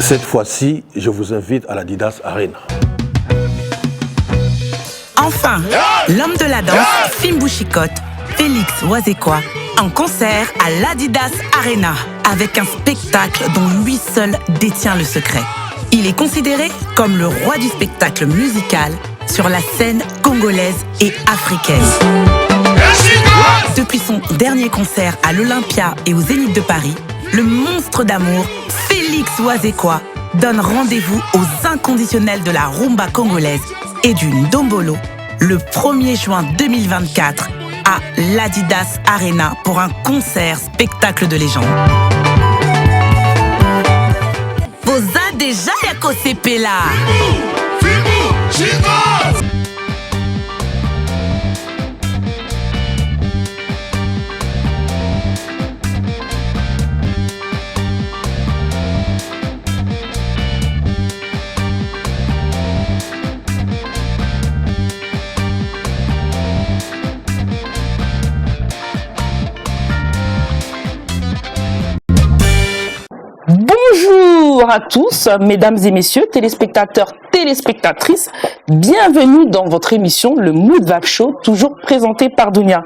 Cette fois-ci, je vous invite à l'Adidas Arena. Enfin, l'homme de la danse, Fimbu Chikot, Félix Wazekwa, en concert à l'Adidas Arena, avec un spectacle dont lui seul détient le secret. Il est considéré comme le roi du spectacle musical sur la scène congolaise et africaine. Depuis son dernier concert à l'Olympia et au Zénith de Paris, le monstre d'amour, Félix Wazekwa, donne rendez-vous aux inconditionnels de la rumba congolaise et du ndombolo le 1er juin 2024 à l'Adidas Arena pour un concert spectacle de légende. Boza déjà yako sepela. Bonjour à tous, mesdames et messieurs, téléspectateurs, téléspectatrices, bienvenue dans votre émission Le Mood Vape Show, toujours présenté par Dunia.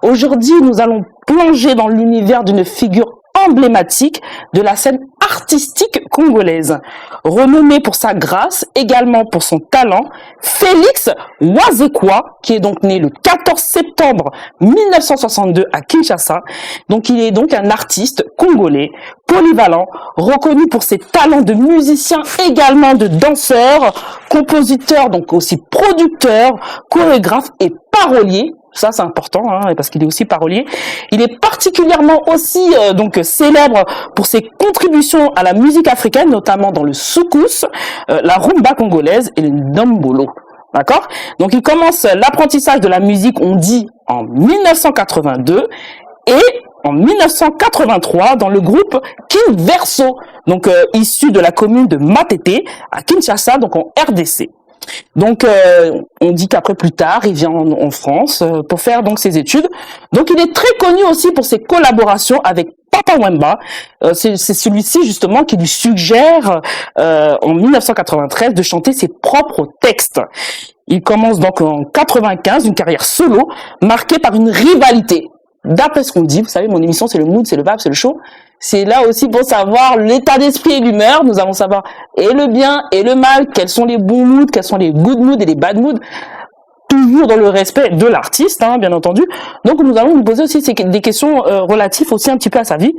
Aujourd'hui, nous allons plonger dans l'univers d'une figure emblématique de la scène artistique congolaise. Renommé pour sa grâce, également pour son talent, Félix Wazekwa, qui est donc né le 14 septembre 1962 à Kinshasa. Donc il est donc un artiste congolais, polyvalent, reconnu pour ses talents de musicien, également de danseur, compositeur, donc aussi producteur, chorégraphe et parolier. Ça, c'est important, hein, parce qu'il est aussi parolier. Il est particulièrement aussi donc célèbre pour ses contributions à la musique africaine, notamment dans le soukous, la rumba congolaise et le ndombolo. D'accord? Donc, il commence l'apprentissage de la musique, on dit, en 1982 et en 1983 dans le groupe Kin Verso, donc issu de la commune de Matete à Kinshasa, donc en RDC. Donc, on dit qu'après plus tard, il vient en France pour faire donc ses études. Donc, il est très connu aussi pour ses collaborations avec Papa Wemba. C'est celui-ci justement qui lui suggère en 1993 de chanter ses propres textes. Il commence donc en 95 une carrière solo marquée par une rivalité. D'après ce qu'on dit, vous savez, mon émission c'est le mood, c'est le vibe, c'est le show. C'est là aussi pour savoir l'état d'esprit et l'humeur. Nous allons savoir et le bien et le mal, quels sont les bons moods, quels sont les good moods et les bad moods. Toujours dans le respect de l'artiste, hein, bien entendu. Donc, nous allons nous poser aussi des questions relatives aussi un petit peu à sa vie.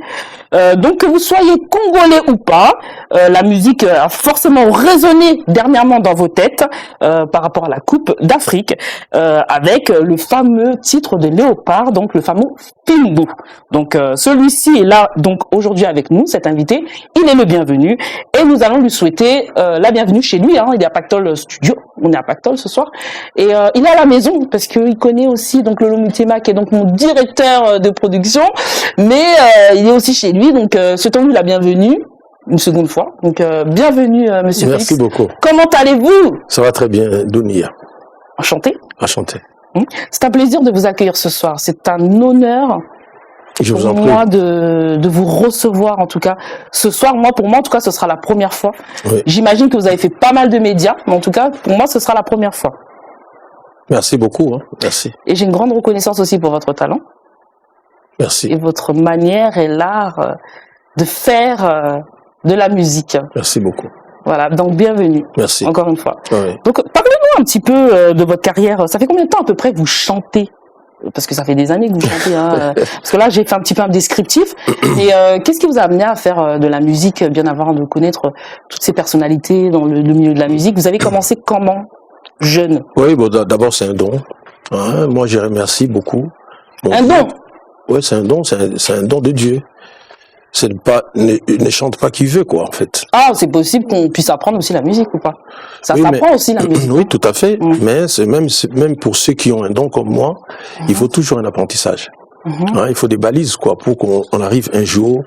Donc, que vous soyez congolais ou pas, la musique a forcément résonné dernièrement dans vos têtes par rapport à la Coupe d'Afrique avec le fameux titre de Léopard, donc le fameux Fimbu. Donc, celui-ci est là donc aujourd'hui avec nous, cet invité. Il est le bienvenu et nous allons lui souhaiter la bienvenue chez lui. Hein, il est à Pactol Studio. On est à Pactol ce soir et il est à la maison parce qu'il connaît aussi donc Lolo Mutema qui est donc mon directeur de production, mais il est aussi chez lui, donc souhaitons-lui la bienvenue une seconde fois. Donc bienvenue Monsieur Félix. Merci beaucoup. Comment allez-vous? Ça va très bien, Dounia. Enchanté. Enchanté. C'est un plaisir de vous accueillir ce soir. C'est un honneur pour moi de vous recevoir en tout cas ce soir. Pour moi en tout cas ce sera la première fois. Oui. J'imagine que vous avez fait pas mal de médias, mais en tout cas pour moi ce sera la première fois. Merci beaucoup, hein. Merci. Et j'ai une grande reconnaissance aussi pour votre talent. Merci. Et votre manière et l'art de faire de la musique. Merci beaucoup. Voilà, donc bienvenue. Merci. Encore une fois. Oui. Donc parlez-nous un petit peu de votre carrière. Ça fait combien de temps à peu près que vous chantez? Parce que ça fait des années que vous chantez. Hein. Parce que là, j'ai fait un petit peu un descriptif. Et qu'est-ce qui vous a amené à faire de la musique, bien avant de connaître toutes ces personnalités dans le milieu de la musique? Vous avez commencé comment? Jeune. Oui, bon, d'abord c'est un don. Hein, moi, je remercie beaucoup. Un don. Oui, c'est un don. C'est un don de Dieu. C'est ne chante pas qui veut, quoi, en fait. Ah, c'est possible qu'on puisse apprendre aussi la musique ou pas? Ça oui, s'apprend aussi la musique. Oui, tout à fait. Mais c'est même pour ceux qui ont un don comme moi, il faut toujours un apprentissage. Hein, il faut des balises, quoi, pour qu'on arrive un jour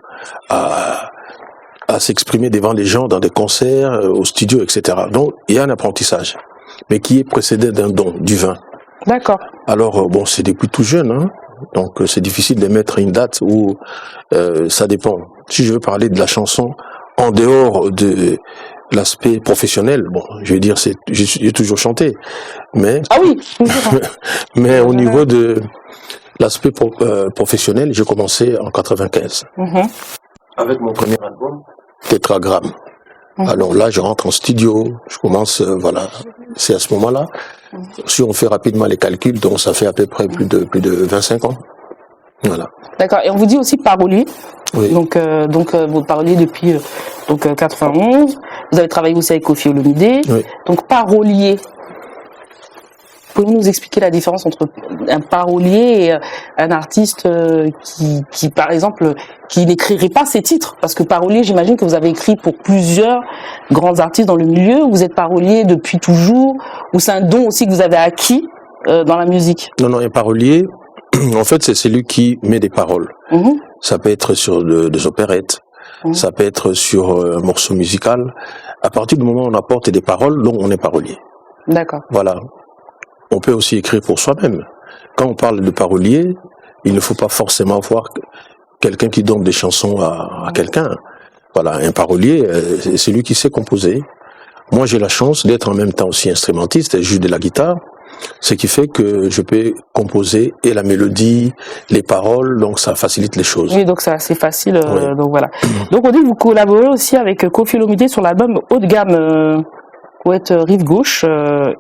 à s'exprimer devant les gens dans des concerts, au studio, etc. Donc, il y a un apprentissage, mais qui est précédé d'un don divin. D'accord. Alors, bon, c'est depuis tout jeune, hein. Donc, c'est difficile de mettre une date où ça dépend. Si je veux parler de la chanson en dehors de l'aspect professionnel, bon, je veux dire, j'ai toujours chanté, mais Ah oui, toujours. mais au niveau de l'aspect professionnel, j'ai commencé en 95 avec mon premier album, Tétragramme. Alors là, je rentre en studio, je commence, voilà, c'est à ce moment-là. Si on fait rapidement les calculs, donc ça fait à peu près plus de 25 ans. Voilà. D'accord. Et on vous dit aussi parolier. Oui. Donc vous paroliez depuis 91. Vous avez travaillé aussi avec Koffi Olomide. Oui. Donc parolier. Pouvez-vous nous expliquer la différence entre un parolier et un artiste qui, par exemple, qui n'écrirait pas ses titres? Parce que parolier, j'imagine que vous avez écrit pour plusieurs grands artistes dans le milieu. Vous êtes parolier depuis toujours, ou c'est un don aussi que vous avez acquis dans la musique? Non, un parolier, en fait, c'est celui qui met des paroles. Ça peut être sur des opérettes, ça peut être sur un morceau musical. À partir du moment où on apporte des paroles, donc on est parolier. D'accord. Voilà. On peut aussi écrire pour soi-même. Quand on parle de parolier, il ne faut pas forcément voir quelqu'un qui donne des chansons à quelqu'un. Voilà, un parolier, c'est celui qui sait composer. Moi, j'ai la chance d'être en même temps aussi instrumentiste, et je joue de la guitare, ce qui fait que je peux composer et la mélodie, les paroles, donc ça facilite les choses. Oui, donc c'est assez facile. Oui. Donc voilà. Donc on dit que vous collaborez aussi avec Koffi Olomide sur l'album haut de gamme. Poète Rive Gauche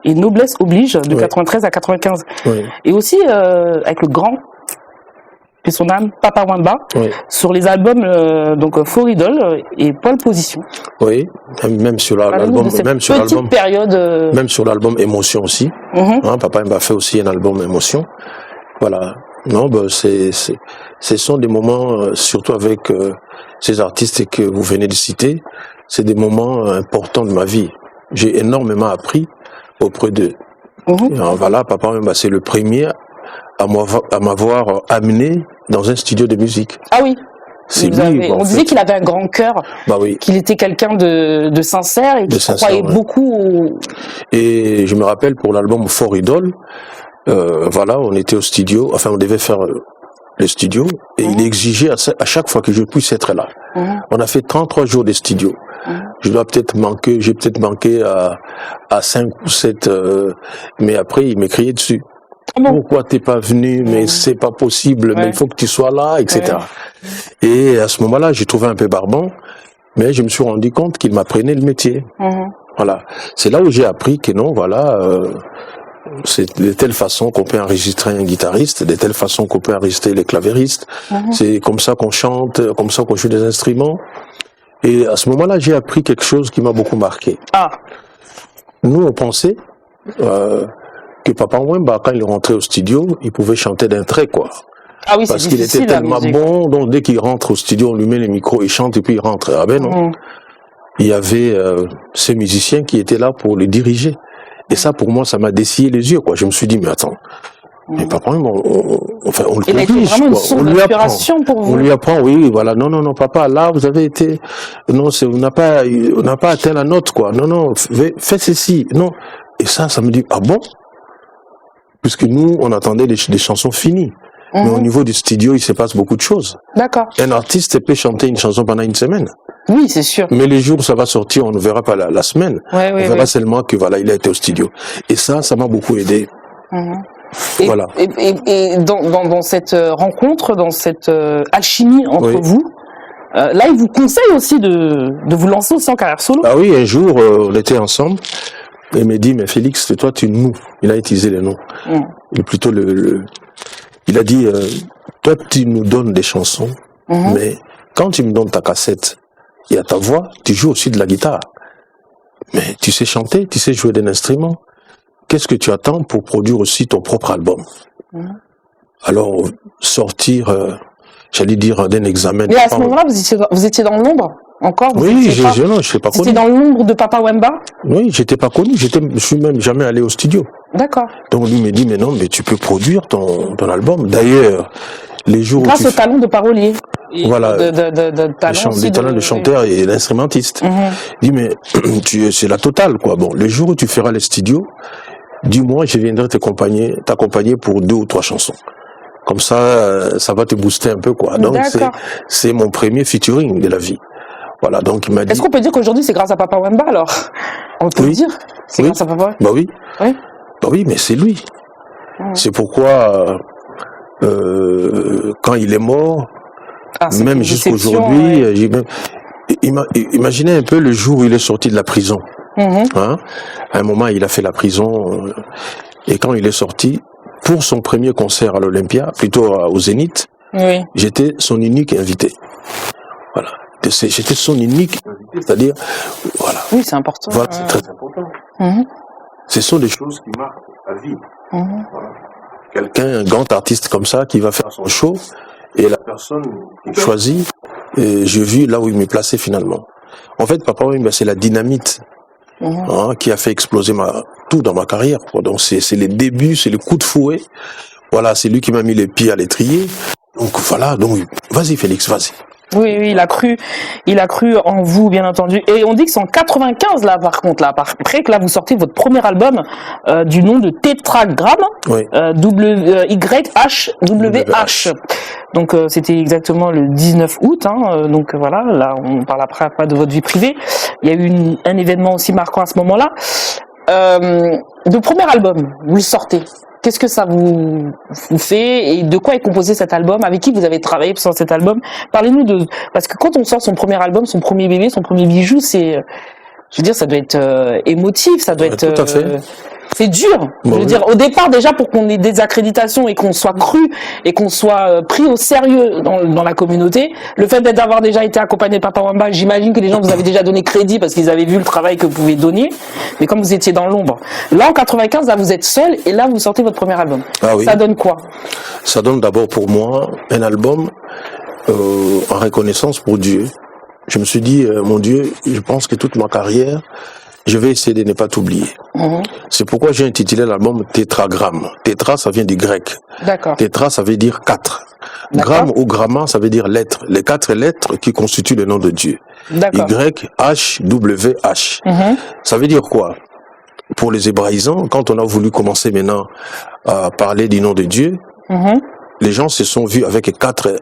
et Noblesse Oblige de 93 à 95. Oui. Et aussi avec le grand, et son âme, Papa Wemba, sur les albums donc For Idol et Pole Position. Oui, même sur l'album, même sur l'album Émotion aussi. Papa Wemba fait aussi un album Émotion. Voilà. Non, ce sont des moments, surtout avec ces artistes que vous venez de citer, c'est des moments importants de ma vie. J'ai énormément appris auprès d'eux. Alors voilà, Papa Wemba, c'est le premier à m'avoir amené dans un studio de musique. Ah oui. C'est lui. On disait qu'il avait un grand cœur, qu'il était quelqu'un de sincère et qui croyait beaucoup. Et je me rappelle pour l'album For Idol, voilà, on était au studio, enfin on devait faire le studio, et il exigeait à chaque fois que je puisse être là. On a fait 33 jours de studio. J'ai peut-être manqué à 5 ou 7, mais après il m'écriait dessus. Pourquoi t'es pas venu? Mais c'est pas possible, mais il faut que tu sois là, etc. Et à ce moment-là, j'ai trouvé un peu barbant, mais je me suis rendu compte qu'il m'apprenait le métier. Voilà. C'est là où j'ai appris que non, voilà, c'est de telle façon qu'on peut enregistrer un guitariste, de telle façon qu'on peut enregistrer les clavéristes. C'est comme ça qu'on chante, comme ça qu'on joue des instruments. Et à ce moment-là, j'ai appris quelque chose qui m'a beaucoup marqué. Nous, on pensait que Papa Wemba, quand il rentrait au studio, il pouvait chanter d'un trait, quoi. Ah oui, parce qu'il était tellement bon, donc dès qu'il rentre au studio, on lui met les micros, il chante et puis il rentre. Ah ben non. Il y avait ces musiciens qui étaient là pour le diriger. Et ça, pour moi, ça m'a dessillé les yeux, quoi. Je me suis dit, mais attends, mais Papa Wemba, on le corrige, quoi. On lui apprend. Pour vous. On lui apprend, oui, voilà. Non, papa, là, vous avez été, non, on n'a pas atteint la note, quoi. Non, fais ceci. Non. Et ça me dit, ah bon? Puisque nous, on attendait des chansons finies. Mais au niveau du studio, il se passe beaucoup de choses. D'accord. Un artiste peut chanter une chanson pendant une semaine. Oui, c'est sûr. Mais les jours où ça va sortir, on ne verra pas la semaine. On verra seulement que voilà, il a été au studio. Et ça m'a beaucoup aidé. Voilà. Et dans cette rencontre, dans cette alchimie entre vous, là, il vous conseille aussi de vous lancer aussi en carrière solo. Ah oui, un jour, on était ensemble. Et il m'a dit, mais Félix, toi, tu nous. Il a utilisé les noms. Et plutôt il a dit, toi, tu nous donnes des chansons, mais quand tu me donnes ta cassette et à ta voix, tu joues aussi de la guitare. Mais tu sais chanter, tu sais jouer d'un instrument. Qu'est-ce que tu attends pour produire aussi ton propre album? Alors, sortir, j'allais dire, d'un examen. Mais à ce moment-là, vous étiez dans l'ombre encore? Oui, je ne sais pas connu. C'était dans l'ombre de Papa Wemba? Oui, j'étais pas connu. Je suis même jamais allé au studio. D'accord. Donc lui me dit, mais non, mais tu peux produire ton album. D'ailleurs, les jours grâce au talent de parolier. Voilà. De talent de chanteur et d'instrumentiste. Il dit, mais c'est la totale, quoi. Bon, les jours où tu feras les studios, dis-moi, je viendrai t'accompagner pour 2 ou 3 chansons. Comme ça va te booster un peu, quoi. Donc, c'est mon premier featuring de la vie. Voilà, donc il m'a dit... Est-ce qu'on peut dire qu'aujourd'hui c'est grâce à Papa Wemba alors? On peut le dire? C'est grâce à Papa Wemba? Bah oui. Oui. Bah oui, mais c'est lui. C'est pourquoi, quand il est mort, même jusqu'aujourd'hui, imaginez un peu le jour où il est sorti de la prison. Hein? À un moment, il a fait la prison, et quand il est sorti, pour son premier concert à l'Olympia, plutôt au Zénith, j'étais son unique invité. Voilà. J'étais son unique invité, c'est-à-dire, voilà. Oui, c'est important. Voilà, c'est très important. Ce sont des choses qui marquent la vie. Voilà. Quelqu'un, un grand artiste comme ça, qui va faire son show, et la personne qu'il choisit, j'ai vu là où il m'est placé finalement. En fait, Papa Wemba, c'est la dynamite qui a fait exploser tout dans ma carrière. Donc c'est les débuts, c'est le coup de fouet. Voilà, c'est lui qui m'a mis les pieds à l'étrier. Donc voilà, donc vas-y Félix, vas-y. Oui, il a cru en vous, bien entendu. Et on dit que c'est en 95, là, par contre, là, après que là, vous sortez votre premier album du nom de Tétragramme, YHWH. Donc, c'était exactement le 19 août, donc voilà, là, on parle après pas de votre vie privée. Il y a eu un événement aussi marquant à ce moment-là. Le premier album, vous le sortez. Qu'est-ce que ça vous fait et de quoi est composé cet album? Avec qui vous avez travaillé sur cet album? Parlez-nous parce que quand on sort son premier album, son premier bébé, son premier bijou, je veux dire, ça doit être émotif, ça doit être. Tout à fait. C'est dur. Je veux dire, au départ, déjà, pour qu'on ait des accréditations et qu'on soit cru et qu'on soit pris au sérieux dans la communauté, le fait d'avoir déjà été accompagné de Papa Wemba, j'imagine que les gens vous avaient déjà donné crédit parce qu'ils avaient vu le travail que vous pouvez donner. Mais comme vous étiez dans l'ombre. Là, en 95, là, vous êtes seul et là, vous sortez votre premier album. Ah oui. Ça donne quoi? Ça donne d'abord pour moi un album en reconnaissance pour Dieu. Je me suis dit, mon Dieu, je pense que toute ma carrière, je vais essayer de ne pas t'oublier. C'est pourquoi j'ai intitulé l'album Tétragramme. Tétra, ça vient du grec. D'accord. Tétra, ça veut dire 4. Gramme ou gramma, ça veut dire lettres. Les 4 lettres qui constituent le nom de Dieu. D'accord. YHWH. Ça veut dire quoi? Pour les hébraïsants, quand on a voulu commencer maintenant à parler du nom de Dieu, les gens se sont vus avec 4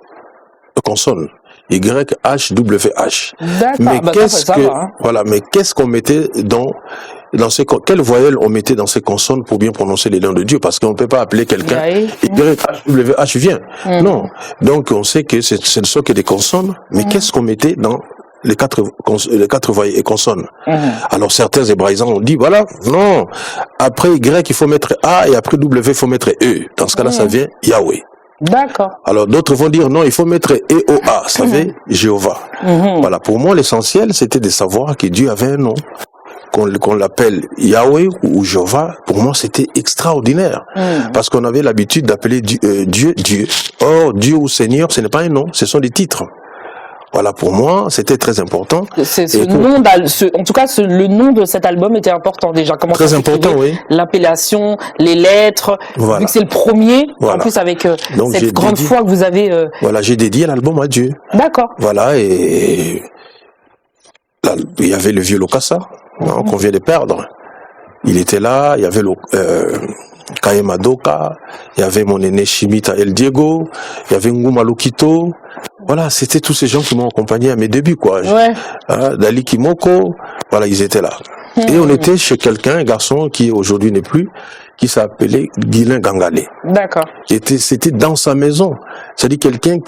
consonnes. YHWH. Mais qu'est-ce qu'on mettait dans ces quelle voyelle on mettait dans ces consonnes pour bien prononcer les noms de Dieu, parce qu'on ne peut pas appeler quelqu'un YHWH vient. Non. Donc on sait que ce ne sont que des consonnes, mais qu'est-ce qu'on mettait dans les 4 voyelles et consonnes? Alors certains hébraïsants ont dit voilà, non, après Y il faut mettre A et après W il faut mettre E. Dans ce cas-là ça vient Yahweh. D'accord. Alors d'autres vont dire non, il faut mettre EOA, ça veut Jéhovah. Voilà, pour moi l'essentiel c'était de savoir que Dieu avait un nom. Qu'on l'appelle Yahweh ou Jéhovah, pour moi c'était extraordinaire. Parce qu'on avait l'habitude d'appeler Dieu. Or, Dieu ou Seigneur, ce n'est pas un nom, ce sont des titres. Voilà, pour moi, c'était très important. En tout cas, le nom de cet album était important déjà. Comment très important, oui. L'appellation, les lettres, vu que c'est le premier, en plus avec cette grande foi que vous avez. Voilà, j'ai dédié l'album à Dieu. D'accord. Voilà, et là, il y avait le vieux Lokassa, qu'on vient de perdre. Il était là, il y avait Kayema Doka, il y avait mon aîné Shimita El Diego, il y avait Nguma Lokito. Voilà, c'était tous ces gens qui m'ont accompagné à mes débuts, quoi. Dali Kimoko, voilà, ils étaient là. Et on était chez un garçon qui aujourd'hui n'est plus, qui s'appelait Guilain Gangalé. D'accord. C'était dans sa maison. C'est-à-dire quelqu'un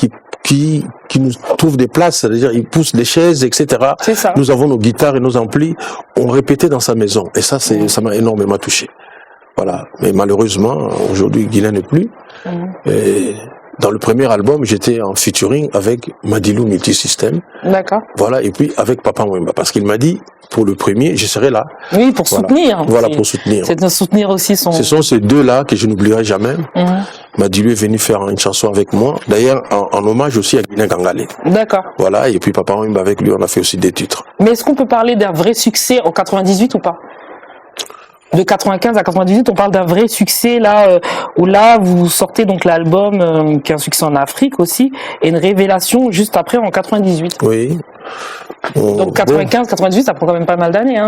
qui nous trouve des places, c'est-à-dire il pousse des chaises, etc. C'est ça. Nous avons nos guitares et nos amplis, on répétait dans sa maison. Et ça, ça m'a énormément touché. Voilà. Mais malheureusement, aujourd'hui, Guilain n'est plus. Et dans le premier album, j'étais en featuring avec Madilou Multisystem. D'accord. Voilà, et puis avec Papa Wemba, parce qu'il m'a dit, pour le premier, je serai là. Oui, pour soutenir. Voilà, pour soutenir. C'est de soutenir aussi son... Ce sont ces deux-là que je n'oublierai jamais. Madilou est venu faire une chanson avec moi, d'ailleurs en hommage aussi à Guilain Gangalé. D'accord. Voilà, et puis Papa Wemba avec lui, on a fait aussi des titres. Mais est-ce qu'on peut parler d'un vrai succès en 98 ou pas? De 95 à 98, on parle d'un vrai succès là, où là vous sortez donc l'album qui est un succès en Afrique aussi, et une révélation juste après en 98. Oui. Donc 95, 98, ça prend quand même pas mal d'années.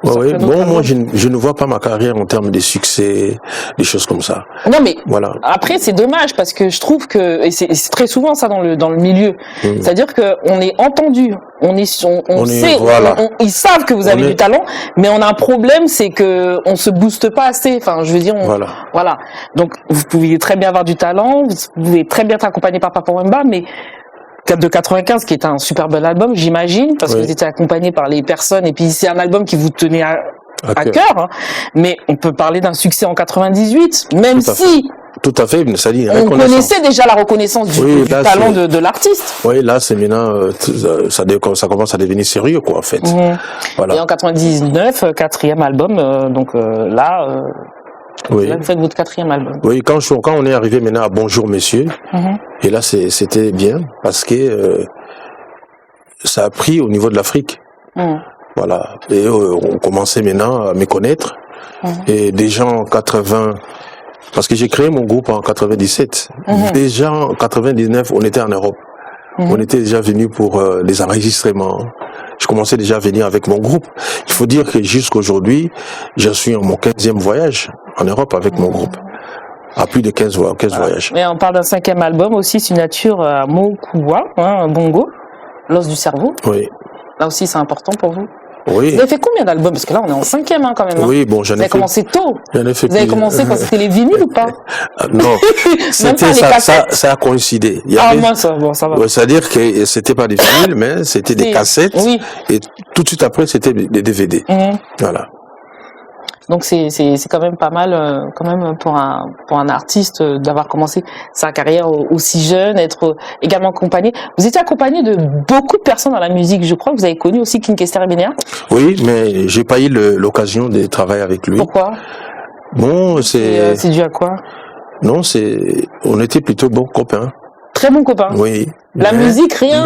Oui, bon, moi je ne vois pas ma carrière en termes de succès, des choses comme ça. Non, mais voilà. Après c'est dommage parce que je trouve que, et c'est très souvent ça dans le milieu, c'est-à-dire qu'on est entendu, on sait, voilà. Ils savent que vous avez du talent, mais on a un problème, c'est que on se booste pas assez. Enfin, je veux dire, voilà. Donc vous pouvez très bien avoir du talent, vous pouvez très bien être accompagné par Papa Wemba, mais de 95 qui est un super bel album, j'imagine, parce que vous étiez accompagné par les personnes, et puis c'est un album qui vous tenait à cœur, mais on peut parler d'un succès en 98, même si tout à fait, ça dit on connaissait déjà la reconnaissance du talent de l'artiste. Oui, là c'est maintenant ça commence à devenir sérieux, quoi, en fait. Voilà. Et en 99, quatrième album, là vous faites votre quatrième album. Oui, quand on est arrivé maintenant à Bonjour Messieurs, et là c'était bien parce que ça a pris au niveau de l'Afrique. Voilà. Et on commençait maintenant à me connaître. Et déjà en 80, parce que j'ai créé mon groupe en 97. Déjà en 99, on était en Europe. On était déjà venu pour les enregistrements. Je commençais déjà à venir avec mon groupe. Il faut dire que jusqu'aujourd'hui, je suis en mon 15e voyage en Europe avec mon groupe. À plus de 15 voyages. Et on parle d'un 5e album aussi, signature à Mokuwa, Bongo, l'os du cerveau. Oui. Là aussi, c'est important pour vous. Oui. Vous avez fait combien d'albums? Parce que là, on est en 5e quand même. Oui, bon, j'en ai fait. Vous avez commencé tôt. J'en ai fait. Vous avez commencé quand c'était les vinyles ou pas? Non, c'était ça a coïncidé. Moi, ça va. Ouais, c'est-à-dire que c'était pas des vinyles, mais c'était des cassettes. Oui. Et tout de suite après, c'était des DVD. Voilà. Donc c'est quand même pas mal, quand même pour un artiste d'avoir commencé sa carrière aussi jeune, être également accompagné. Vous étiez accompagné de beaucoup de personnes dans la musique. Je crois que vous avez connu aussi King Kester et Benea. Oui, mais j'ai pas eu l'occasion de travailler avec lui. Pourquoi? Bon, c'est dû à quoi? Non, on était plutôt bons copains. Très bons copains. Oui. La musique, rien,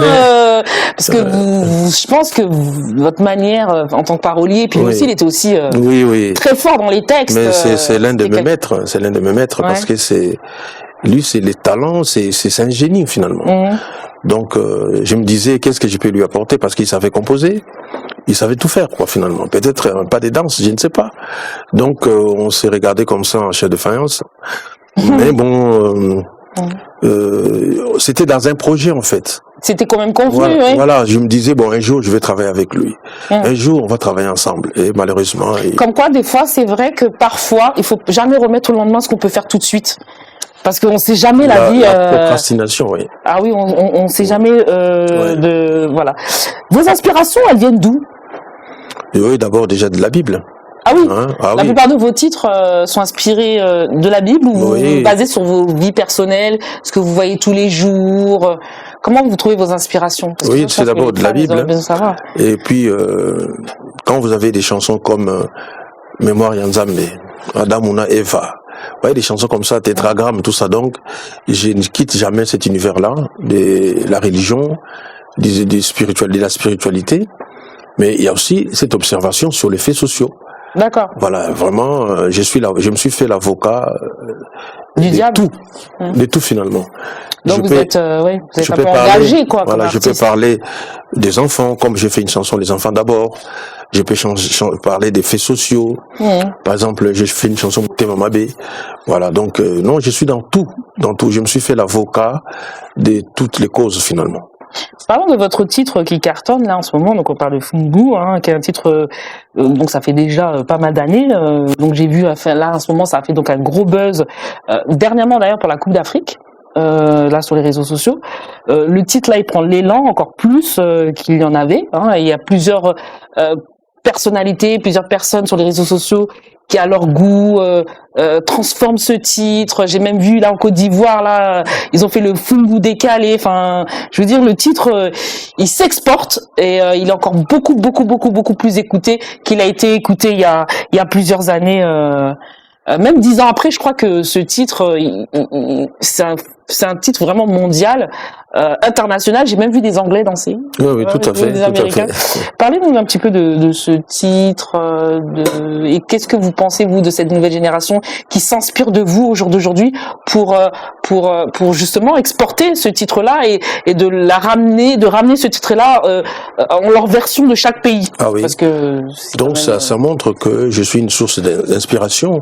parce que je pense que votre manière en tant que parolier, puis aussi, il était aussi très fort dans les textes. Mais c'est l'un de mes maîtres, parce que lui, c'est les talents, c'est un génie finalement. Donc, je me disais, qu'est-ce que je peux lui apporter, parce qu'il savait composer, il savait tout faire, quoi, finalement. Peut-être pas des danses, je ne sais pas. Donc, on s'est regardé comme ça en chair de faïence. Mais bon, c'était dans un projet, en fait. C'était quand même convenu, voilà, je me disais, bon, un jour, je vais travailler avec lui. Un jour, on va travailler ensemble. Et malheureusement... Comme quoi, des fois, c'est vrai que parfois, il faut jamais remettre au lendemain ce qu'on peut faire tout de suite. Parce qu'on sait jamais la vie... La procrastination, oui. Ah oui, on sait jamais voilà. Vos inspirations, elles viennent d'où? Oui, d'abord, déjà de la Bible. Ah oui, la plupart de vos titres sont inspirés de la Bible ou basés sur vos vies personnelles, ce que vous voyez tous les jours. Comment vous trouvez vos inspirations? Oui, c'est d'abord de la Bible. Et puis, quand vous avez des chansons comme Mémoire Yanzambe, Adam Una Eva, vous voyez, des chansons comme ça, Tétragramme, tout ça, donc, je ne quitte jamais cet univers-là, de la religion, de la spiritualité, mais il y a aussi cette observation sur les faits sociaux. D'accord. Voilà, vraiment, je me suis fait l'avocat du diable. De tout finalement. Donc vous êtes un peu engagé, quoi. Voilà, je peux parler des enfants, comme j'ai fait une chanson Les enfants d'abord. Je peux parler des faits sociaux. Par exemple, j'ai fait une chanson Tema Mabé. Voilà, donc non, je suis dans tout. Je me suis fait l'avocat de toutes les causes finalement. Parlons de votre titre qui cartonne là en ce moment, donc on parle de Fungu, qui est un titre, donc ça fait déjà pas mal d'années, donc j'ai vu là en ce moment ça a fait donc un gros buzz, dernièrement d'ailleurs pour la Coupe d'Afrique, là sur les réseaux sociaux. Le titre là il prend l'élan encore plus qu'il y en avait, et il y a plusieurs personnalités, plusieurs personnes sur les réseaux sociaux qui à leur goût transforment ce titre. J'ai même vu là en Côte d'Ivoire, là ils ont fait le Fungu décalé. Enfin, je veux dire, le titre il s'exporte et il est encore beaucoup plus écouté qu'il a été écouté il y a plusieurs années. Même 10 ans après, je crois que ce titre, c'est un titre vraiment mondial, international. J'ai même vu des Anglais danser. Oui, tout à fait. Des Américains. Parlez-nous un petit peu de ce titre, et qu'est-ce que vous pensez, vous, de cette nouvelle génération qui s'inspire de vous au jour d'aujourd'hui pour justement exporter ce titre-là et de ramener ce titre-là en leur version de chaque pays. Ah oui. Parce que donc ça montre que je suis une source d'inspiration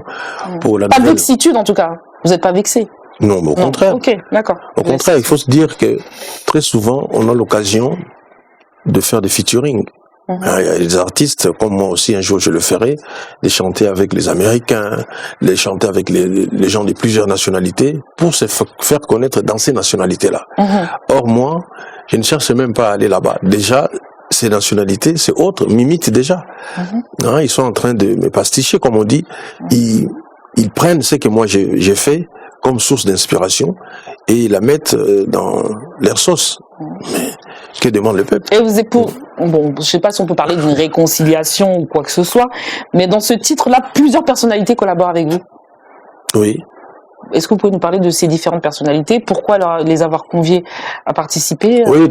pour la Pas de nouvelle. vexitude en tout cas. Vous n'êtes pas vexé. Non, mais au contraire. Ok, d'accord. Au contraire, il faut se dire que très souvent, on a l'occasion de faire des featuring. Il y a des artistes, comme moi aussi, un jour je le ferai, de chanter avec les Américains, de chanter avec les gens de plusieurs nationalités, pour se faire connaître dans ces nationalités-là. Or, moi, je ne cherche même pas à aller là-bas. Déjà, ces nationalités, c'est autre, m'imitent déjà. Ils sont en train de me pasticher, comme on dit. Ils prennent ce que moi j'ai fait comme source d'inspiration et la mettent dans leur sauce. Mais que demande le peuple? Et vous êtes pour, bon, je sais pas si on peut parler d'une réconciliation ou quoi que ce soit, mais dans ce titre-là, plusieurs personnalités collaborent avec vous. Oui. Est-ce que vous pouvez nous parler de ces différentes personnalités? Pourquoi les avoir conviés à participer? Oui,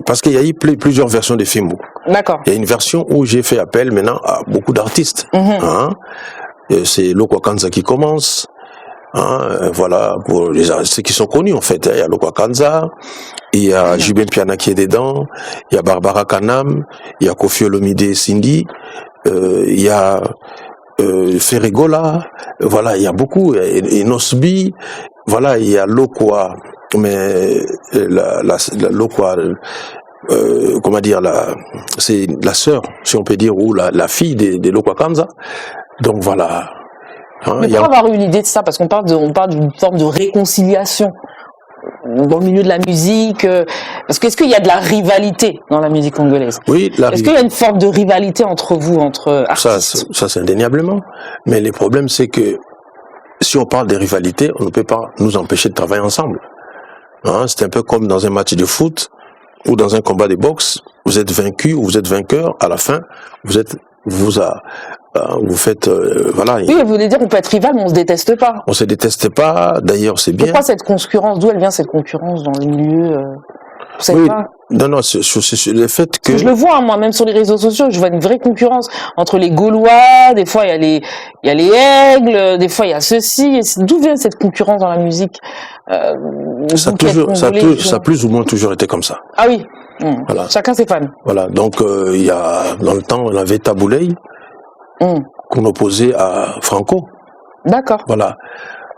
parce qu'il y a eu plusieurs versions des films. D'accord. Il y a une version où j'ai fait appel maintenant à beaucoup d'artistes. C'est Lokwa Kanza qui commence. Voilà, pour ceux qui sont connus en fait. Il y a Lokwa Kanza, il y a Jubin Piana qui est dedans, il y a Barbara Kanam, il y a Kofi Olomide Cindy, il y a Ferregola, voilà, il y a beaucoup, et Nosbi, voilà, il y a Lokwa, mais la Lokwa, comment dire, c'est la sœur, si on peut dire, ou la fille de Lokwa Kanza. Donc voilà. Mais pour avoir eu l'idée de ça, parce qu'on parle d'une forme de réconciliation dans le milieu de la musique, parce que est-ce qu'il y a de la rivalité dans la musique congolaise? Oui, est-ce qu'il y a une forme de rivalité entre vous, entre artistes? Ça c'est indéniablement. Mais le problème, c'est que si on parle de rivalité, on ne peut pas nous empêcher de travailler ensemble. C'est un peu comme dans un match de foot ou dans un combat de boxe. Vous êtes vaincu ou vous êtes vainqueur. À la fin, vous faites voilà. Oui, vous voulez dire qu'on peut être rival, mais on se déteste pas. On se déteste pas. D'ailleurs, c'est bien. Pourquoi cette concurrence? D'où elle vient cette concurrence dans le milieu? Vous savez oui, pas? Non, c'est le fait que... Parce que je le vois, moi, même sur les réseaux sociaux, je vois une vraie concurrence entre les Gaulois. Des fois, il y a les Aigles. Des fois, il y a ceci. D'où vient cette concurrence dans la musique? Ça a plus ou moins toujours été comme ça. Ah oui. Voilà. Chacun ses fans. Voilà. Donc, il y a dans le temps, on avait Tabouley qu'on opposait à Franco. D'accord.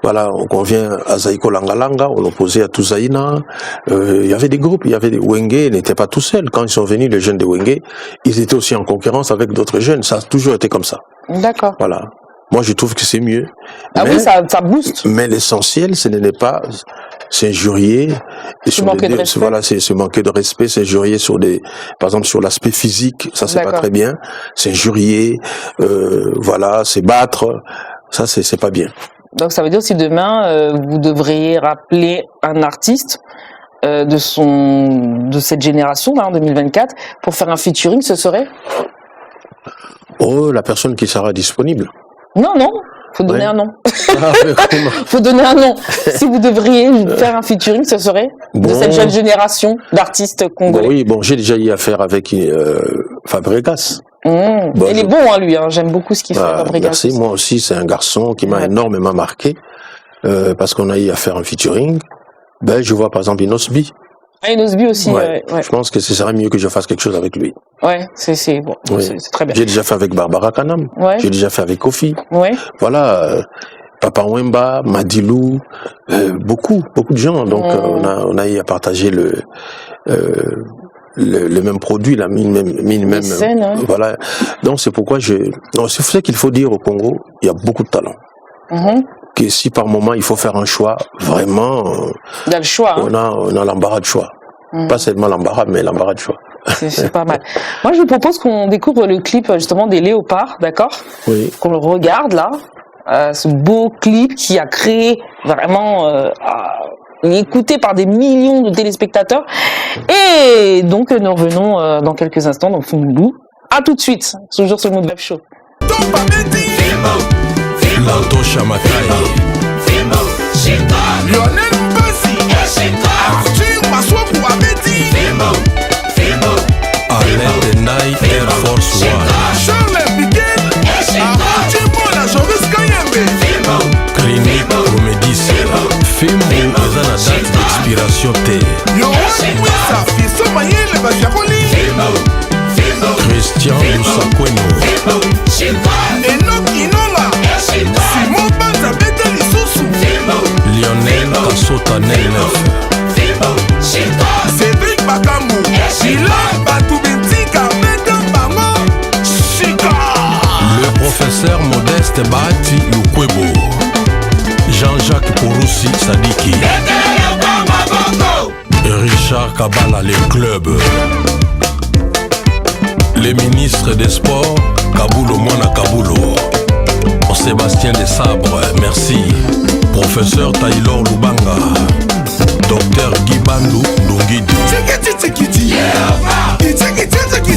Voilà, on vient à Zaïko Langalanga, on opposait à Touzaïna. Il y avait des groupes, il y avait des Wenge, n'étaient pas tout seuls. Quand ils sont venus, les jeunes de Wenge, ils étaient aussi en concurrence avec d'autres jeunes. Ça a toujours été comme ça. D'accord. Voilà. Moi, je trouve que c'est mieux. Ah oui, ça booste. Mais l'essentiel, ce n'est pas s'injurier. Se manquer de respect. Voilà, c'est se manquer de respect, s'injurier par exemple, sur l'aspect physique. Ça, c'est pas très bien. S'injurier, voilà, se battre. Ça, c'est pas bien. Donc ça veut dire si demain vous devriez rappeler un artiste de cette génération là en 2024 pour faire un featuring, ce serait la personne qui sera disponible. Non, faut donner un nom. Ah, faut donner un nom. Si vous devriez faire un featuring, ce serait de cette jeune génération d'artistes congolais. J'ai déjà eu affaire avec Fabregas. Il est bon, lui. J'aime beaucoup ce qu'il fait. Fabregas. Merci. Moi aussi, c'est un garçon qui m'a énormément marqué parce qu'on a eu à faire un featuring. Je vois par exemple Inosbi. Ah, Inosbi aussi. Ouais. Je pense que ce serait mieux que je fasse quelque chose avec lui. Ouais, c'est bon. Oui. C'est très bien. J'ai déjà fait avec Barbara Kanam. Ouais. J'ai déjà fait avec Kofi. Ouais. Voilà. Papa Wemba, Madilou, beaucoup de gens. Donc on a eu à partager le même produit, la même scène, voilà. Donc c'est pourquoi c'est ça qu'il faut dire au Congo, il y a beaucoup de talent. Que si par moment il faut faire un choix, vraiment, il y a le choix. On a l'embarras de choix. Pas seulement l'embarras, mais l'embarras de choix. C'est pas mal. Moi, je vous propose qu'on découvre le clip justement des Léopards, d'accord? Oui. Qu'on le regarde là, ce beau clip qui a créé vraiment écouté par des millions de téléspectateurs. Et donc nous revenons dans quelques instants dans Fumbu. À tout de suite, toujours sur le Mood Web Show. Lionel Messi. eza na date d'expiration te. Christian Lusakweno Lionel Kasota Nelef Cédric Bakambu le professeur Modeste Bahati Lukwebo, Jean-Jacques Pouroussi Sadiki, Richard Kabala, les clubs, les ministres des sports, Kabulo Mwana Kabulo, Sébastien Desabre, merci, professeur Taylor Lubanga, docteur Guy Bandou Ndongidi,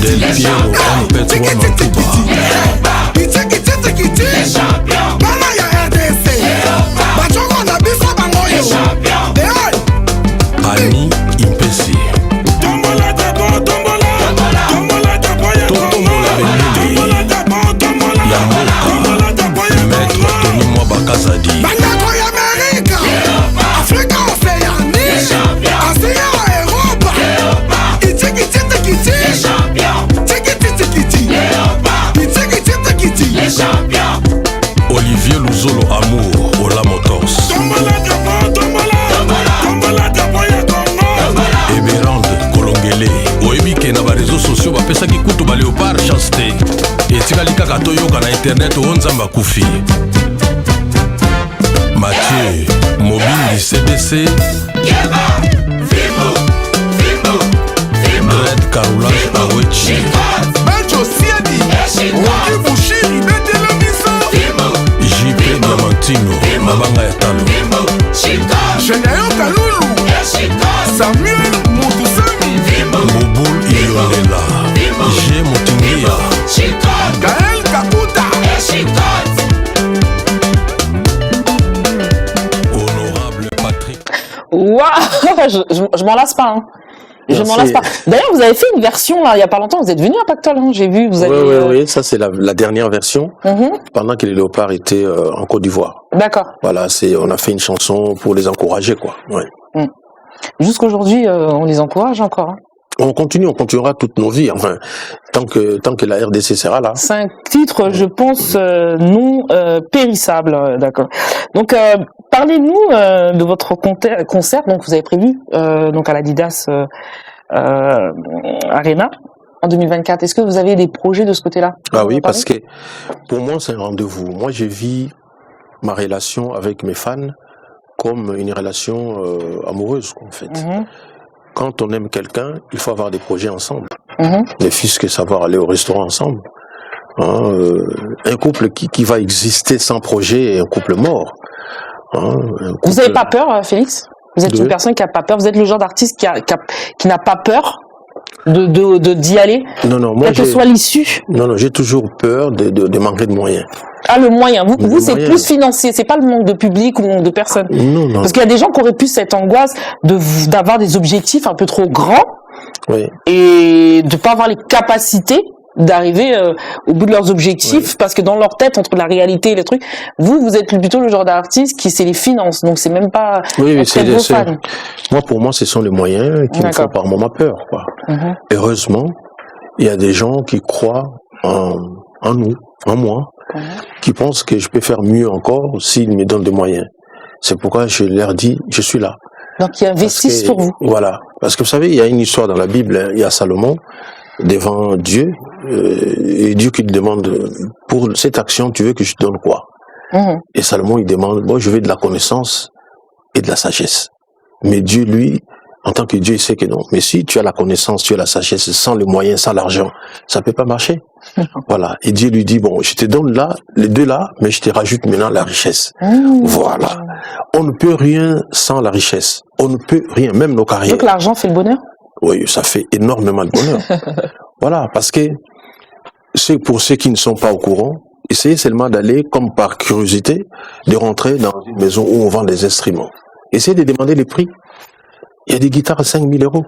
Del Piero Ampetwa Matuba, Annie Impesi, Maître Tony Mwabakazadi, Olivier Luzolo Amour, Ola Motors, Eberande Kolongele, Oebike na ba réseaux sociaux bapesaki kutu ba Léopard Chaste, etikali kaka toyoka na internet onzamba kufi. Mathieu, Mobile CDC, Red Carolage Awechi, JP Diamantino, Mabanga ya Talo, Samuel Moutousami, Mouboul Iolela, G. Moutingia, Gaël Kakuta, Honorable Patrick. Waouh, je m'en lasse pas. Hein. Je m'en lasse pas. D'ailleurs, vous avez fait une version là, il y a pas longtemps. Vous êtes venu à Pactol, hein, j'ai vu. Vous avez. Oui, ça c'est la dernière version. Pendant que les Léopards étaient en Côte d'Ivoire. D'accord. Voilà, on a fait une chanson pour les encourager, quoi. Ouais. Jusqu'aujourd'hui, on les encourage encore. Hein. On continuera toute nos vies. Enfin, tant que la RDC sera là. 5 titres, je pense, non périssables, d'accord. Donc, parlez-nous de votre concert. Donc, vous avez prévu donc à l'Adidas Arena en 2024. Est-ce que vous avez des projets de ce côté-là? Ah oui, parce que pour moi, c'est un rendez-vous. Moi, je vis ma relation avec mes fans comme une relation amoureuse, en fait. Quand on aime quelqu'un, il faut avoir des projets ensemble. Ne fût-ce que savoir aller au restaurant ensemble. Hein, un couple qui va exister sans projet est un couple mort. Hein, Vous n'avez pas peur, Félix? Vous êtes une personne qui n'a pas peur? Vous êtes le genre d'artiste qui n'a pas peur d'y aller? Non, moi, quelle que soit l'issue? Non, j'ai toujours peur de manquer de moyens. Ah, le moyen. Vous c'est plus financier. C'est pas le manque de public ou le manque de personnes. Non. Parce qu'il y a des gens qui auraient pu cette angoisse d'avoir des objectifs un peu trop grands. Oui. Et de pas avoir les capacités d'arriver au bout de leurs objectifs, parce que dans leur tête, entre la réalité et les trucs, vous êtes plutôt le genre d'artiste qui c'est les finances, donc c'est même pas c'est moi, pour moi, ce sont les moyens qui me font par moments peur, quoi. Heureusement, il y a des gens qui croient en nous, en moi, qui pensent que je peux faire mieux encore s'ils me donnent des moyens. C'est pourquoi je leur dis, je suis là. Donc ils investissent sur vous. Voilà, parce que vous savez, il y a une histoire dans la Bible, il y a Salomon devant Dieu, et Dieu qui lui demande, pour cette action, tu veux que je te donne quoi? Et Salomon, il demande, moi je veux de la connaissance et de la sagesse. Mais Dieu, lui, en tant que Dieu, il sait que non. Mais si tu as la connaissance, tu as la sagesse, sans les moyens, sans l'argent, ça peut pas marcher. Voilà. Et Dieu lui dit, bon, je te donne là, les deux là, mais je te rajoute maintenant la richesse. Voilà. On ne peut rien sans la richesse. On ne peut rien, même nos carrières. Donc l'argent fait le bonheur? Oui, ça fait énormément de bonheur. Voilà, parce que c'est pour ceux qui ne sont pas au courant, essayez seulement d'aller, comme par curiosité, de rentrer dans une maison où on vend des instruments. Essayez de demander les prix. Il y a des guitares à 5 000 euros.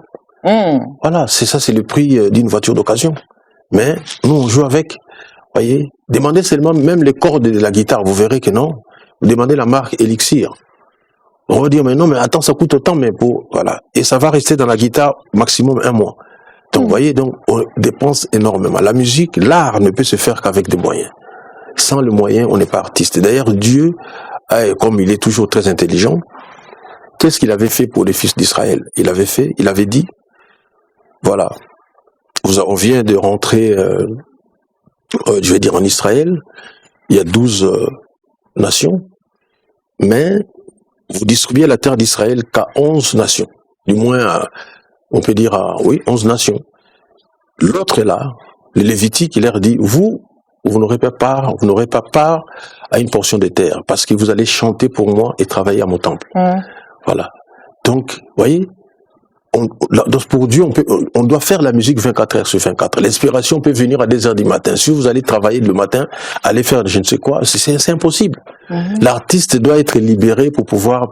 Voilà, c'est le prix d'une voiture d'occasion. Mais nous, on joue avec. Voyez, demandez seulement même les cordes de la guitare, vous verrez que non. Vous demandez la marque Elixir. On va dire, mais non, mais attends, ça coûte autant, mais pour, voilà. Et ça va rester dans la guitare maximum 1 mois. Donc, vous voyez, donc, on dépense énormément. La musique, l'art ne peut se faire qu'avec des moyens. Sans le moyen, on n'est pas artiste. D'ailleurs, Dieu, comme il est toujours très intelligent, qu'est-ce qu'il avait fait pour les fils d'Israël? Il avait dit, voilà, on vient de rentrer, je vais dire en Israël, il y a 12 nations, mais vous distribuez la terre d'Israël qu'à 11 nations. Du moins, on peut dire, oui, 11 nations. L'autre est là, les Lévitiques, il leur dit, vous n'aurez pas part à une portion des terres, parce que vous allez chanter pour moi et travailler à mon temple. Voilà. Donc, vous voyez, pour Dieu, on doit faire la musique 24 heures sur 24. L'inspiration peut venir à 2 heures du matin. Si vous allez travailler le matin, aller faire je ne sais quoi, c'est impossible. L'artiste doit être libéré pour pouvoir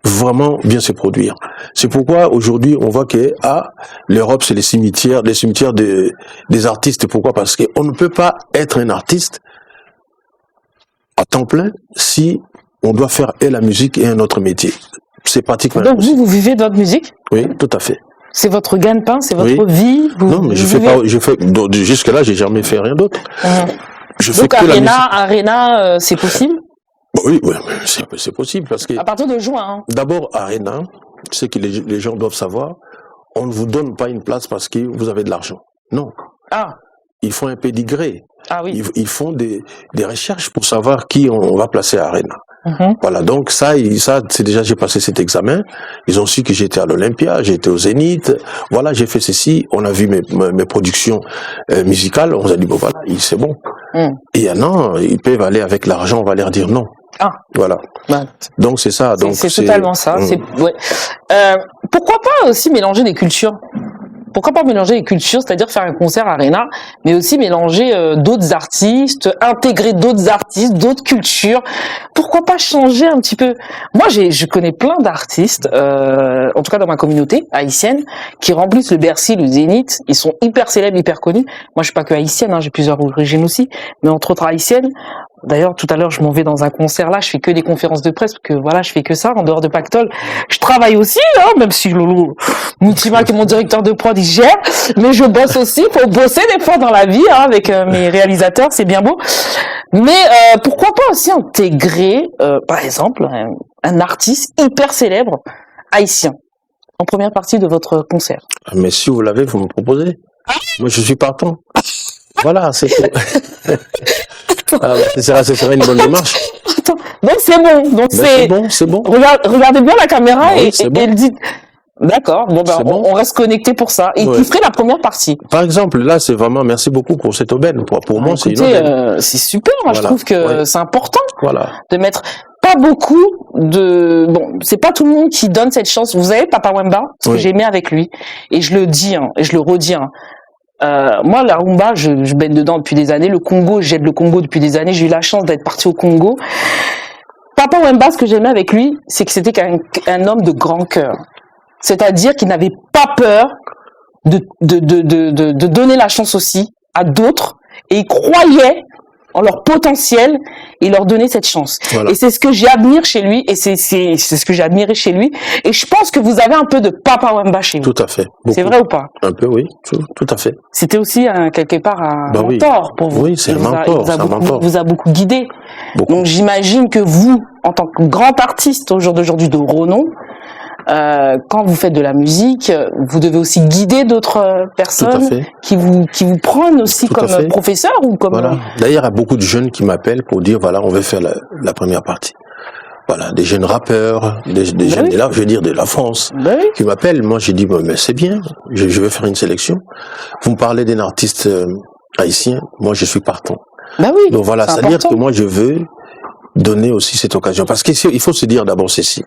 vraiment bien se produire. C'est pourquoi aujourd'hui, on voit que l'Europe, c'est les cimetières des artistes. Pourquoi? Parce qu'on ne peut pas être un artiste à temps plein si on doit faire et la musique et un autre métier. C'est pratiquement Donc vous vivez de votre musique? Oui, tout à fait. C'est votre gagne-pain, c'est votre vie? Non, mais jusque-là, j'ai jamais fait rien d'autre. Donc Arena, c'est possible? Oui, c'est possible parce que... À partir de juin. Hein. D'abord, Arena, ce que les gens doivent savoir, on ne vous donne pas une place parce que vous avez de l'argent. Non. Ils font un pédigré. Oui. Ils font des recherches pour savoir qui on va placer à Arena. Voilà, donc ça, c'est déjà, j'ai passé cet examen. Ils ont su que j'étais à l'Olympia, j'étais au Zénith. Voilà, j'ai fait ceci. On a vu mes productions musicales. On a dit, bon, voilà, c'est bon. Et non, ils peuvent aller avec l'argent, on va leur dire non. Voilà. Donc c'est ça. Donc c'est totalement ça. Ouais. Pourquoi pas aussi mélanger des cultures? Pourquoi pas mélanger les cultures, c'est-à-dire faire un concert Arena, mais aussi mélanger d'autres artistes, intégrer d'autres artistes, d'autres cultures. Pourquoi pas changer un petit peu? Moi, je connais plein d'artistes, en tout cas dans ma communauté haïtienne, qui remplissent le Bercy, le Zénith. Ils sont hyper célèbres, hyper connus. Moi, je suis pas que haïtienne, j'ai plusieurs origines aussi, mais entre autres haïtiennes. D'ailleurs, tout à l'heure, je m'en vais dans un concert là, je fais que des conférences de presse, parce que voilà, je fais que ça, en dehors de Pactole. Je travaille aussi, même si Lolo Moutima, qui est mon directeur de prod, il gère, mais je bosse aussi, faut bosser des fois dans la vie, avec mes réalisateurs, c'est bien beau. Mais pourquoi pas aussi intégrer, par exemple, un artiste hyper célèbre haïtien, en première partie de votre concert? Mais si vous l'avez, vous me proposez. Moi, je suis partant. Voilà, c'est tout. Ce sera une bonne démarche. Attends, donc c'est bon. Donc c'est bon. Regardez bien la caméra et bon. dit. D'accord. On reste connecté pour ça. Et qui ferait la première partie. Par exemple, là, c'est vraiment merci beaucoup pour cette aubaine. Pour moi, c'est une aubaine. C'est super. Je trouve que c'est important. Voilà. De mettre pas beaucoup c'est pas tout le monde qui donne cette chance. Vous avez Papa Wemba, ce que j'ai aimé avec lui, et je le dis et je le redis. Moi, la rumba, je baigne dedans depuis des années. Le Congo, j'aide le Congo depuis des années. J'ai eu la chance d'être parti au Congo. Papa Wemba, ce que j'aimais avec lui, c'est que c'était un homme de grand cœur. C'est-à-dire qu'il n'avait pas peur de donner la chance aussi à d'autres. Et il croyait en leur potentiel et leur donner cette chance. Voilà. Et c'est ce que j'admire chez lui, et c'est ce que j'ai admiré chez lui. Et je pense que vous avez un peu de Papa Wemba chez vous. Tout à fait. C'est vrai ou pas? Un peu, oui. Tout à fait. C'était aussi quelque part un mentor pour vous. Oui, c'est un mentor. Il vous a beaucoup guidé. Donc j'imagine que vous, en tant que grand artiste au jour d'aujourd'hui de renom, quand vous faites de la musique, vous devez aussi guider d'autres personnes qui vous prennent aussi comme professeur ou comme... Voilà. D'ailleurs, il y a beaucoup de jeunes qui m'appellent pour dire, voilà, on veut faire la première partie. Voilà, des jeunes rappeurs, des jeunes de là, je veux dire, de la France, qui m'appellent. Moi, j'ai dit, mais c'est bien, je vais faire une sélection. Vous me parlez d'un artiste haïtien, moi, je suis partant. Donc voilà, c'est-à-dire que moi, je veux donner aussi cette occasion. Parce qu'il faut se dire d'abord ceci.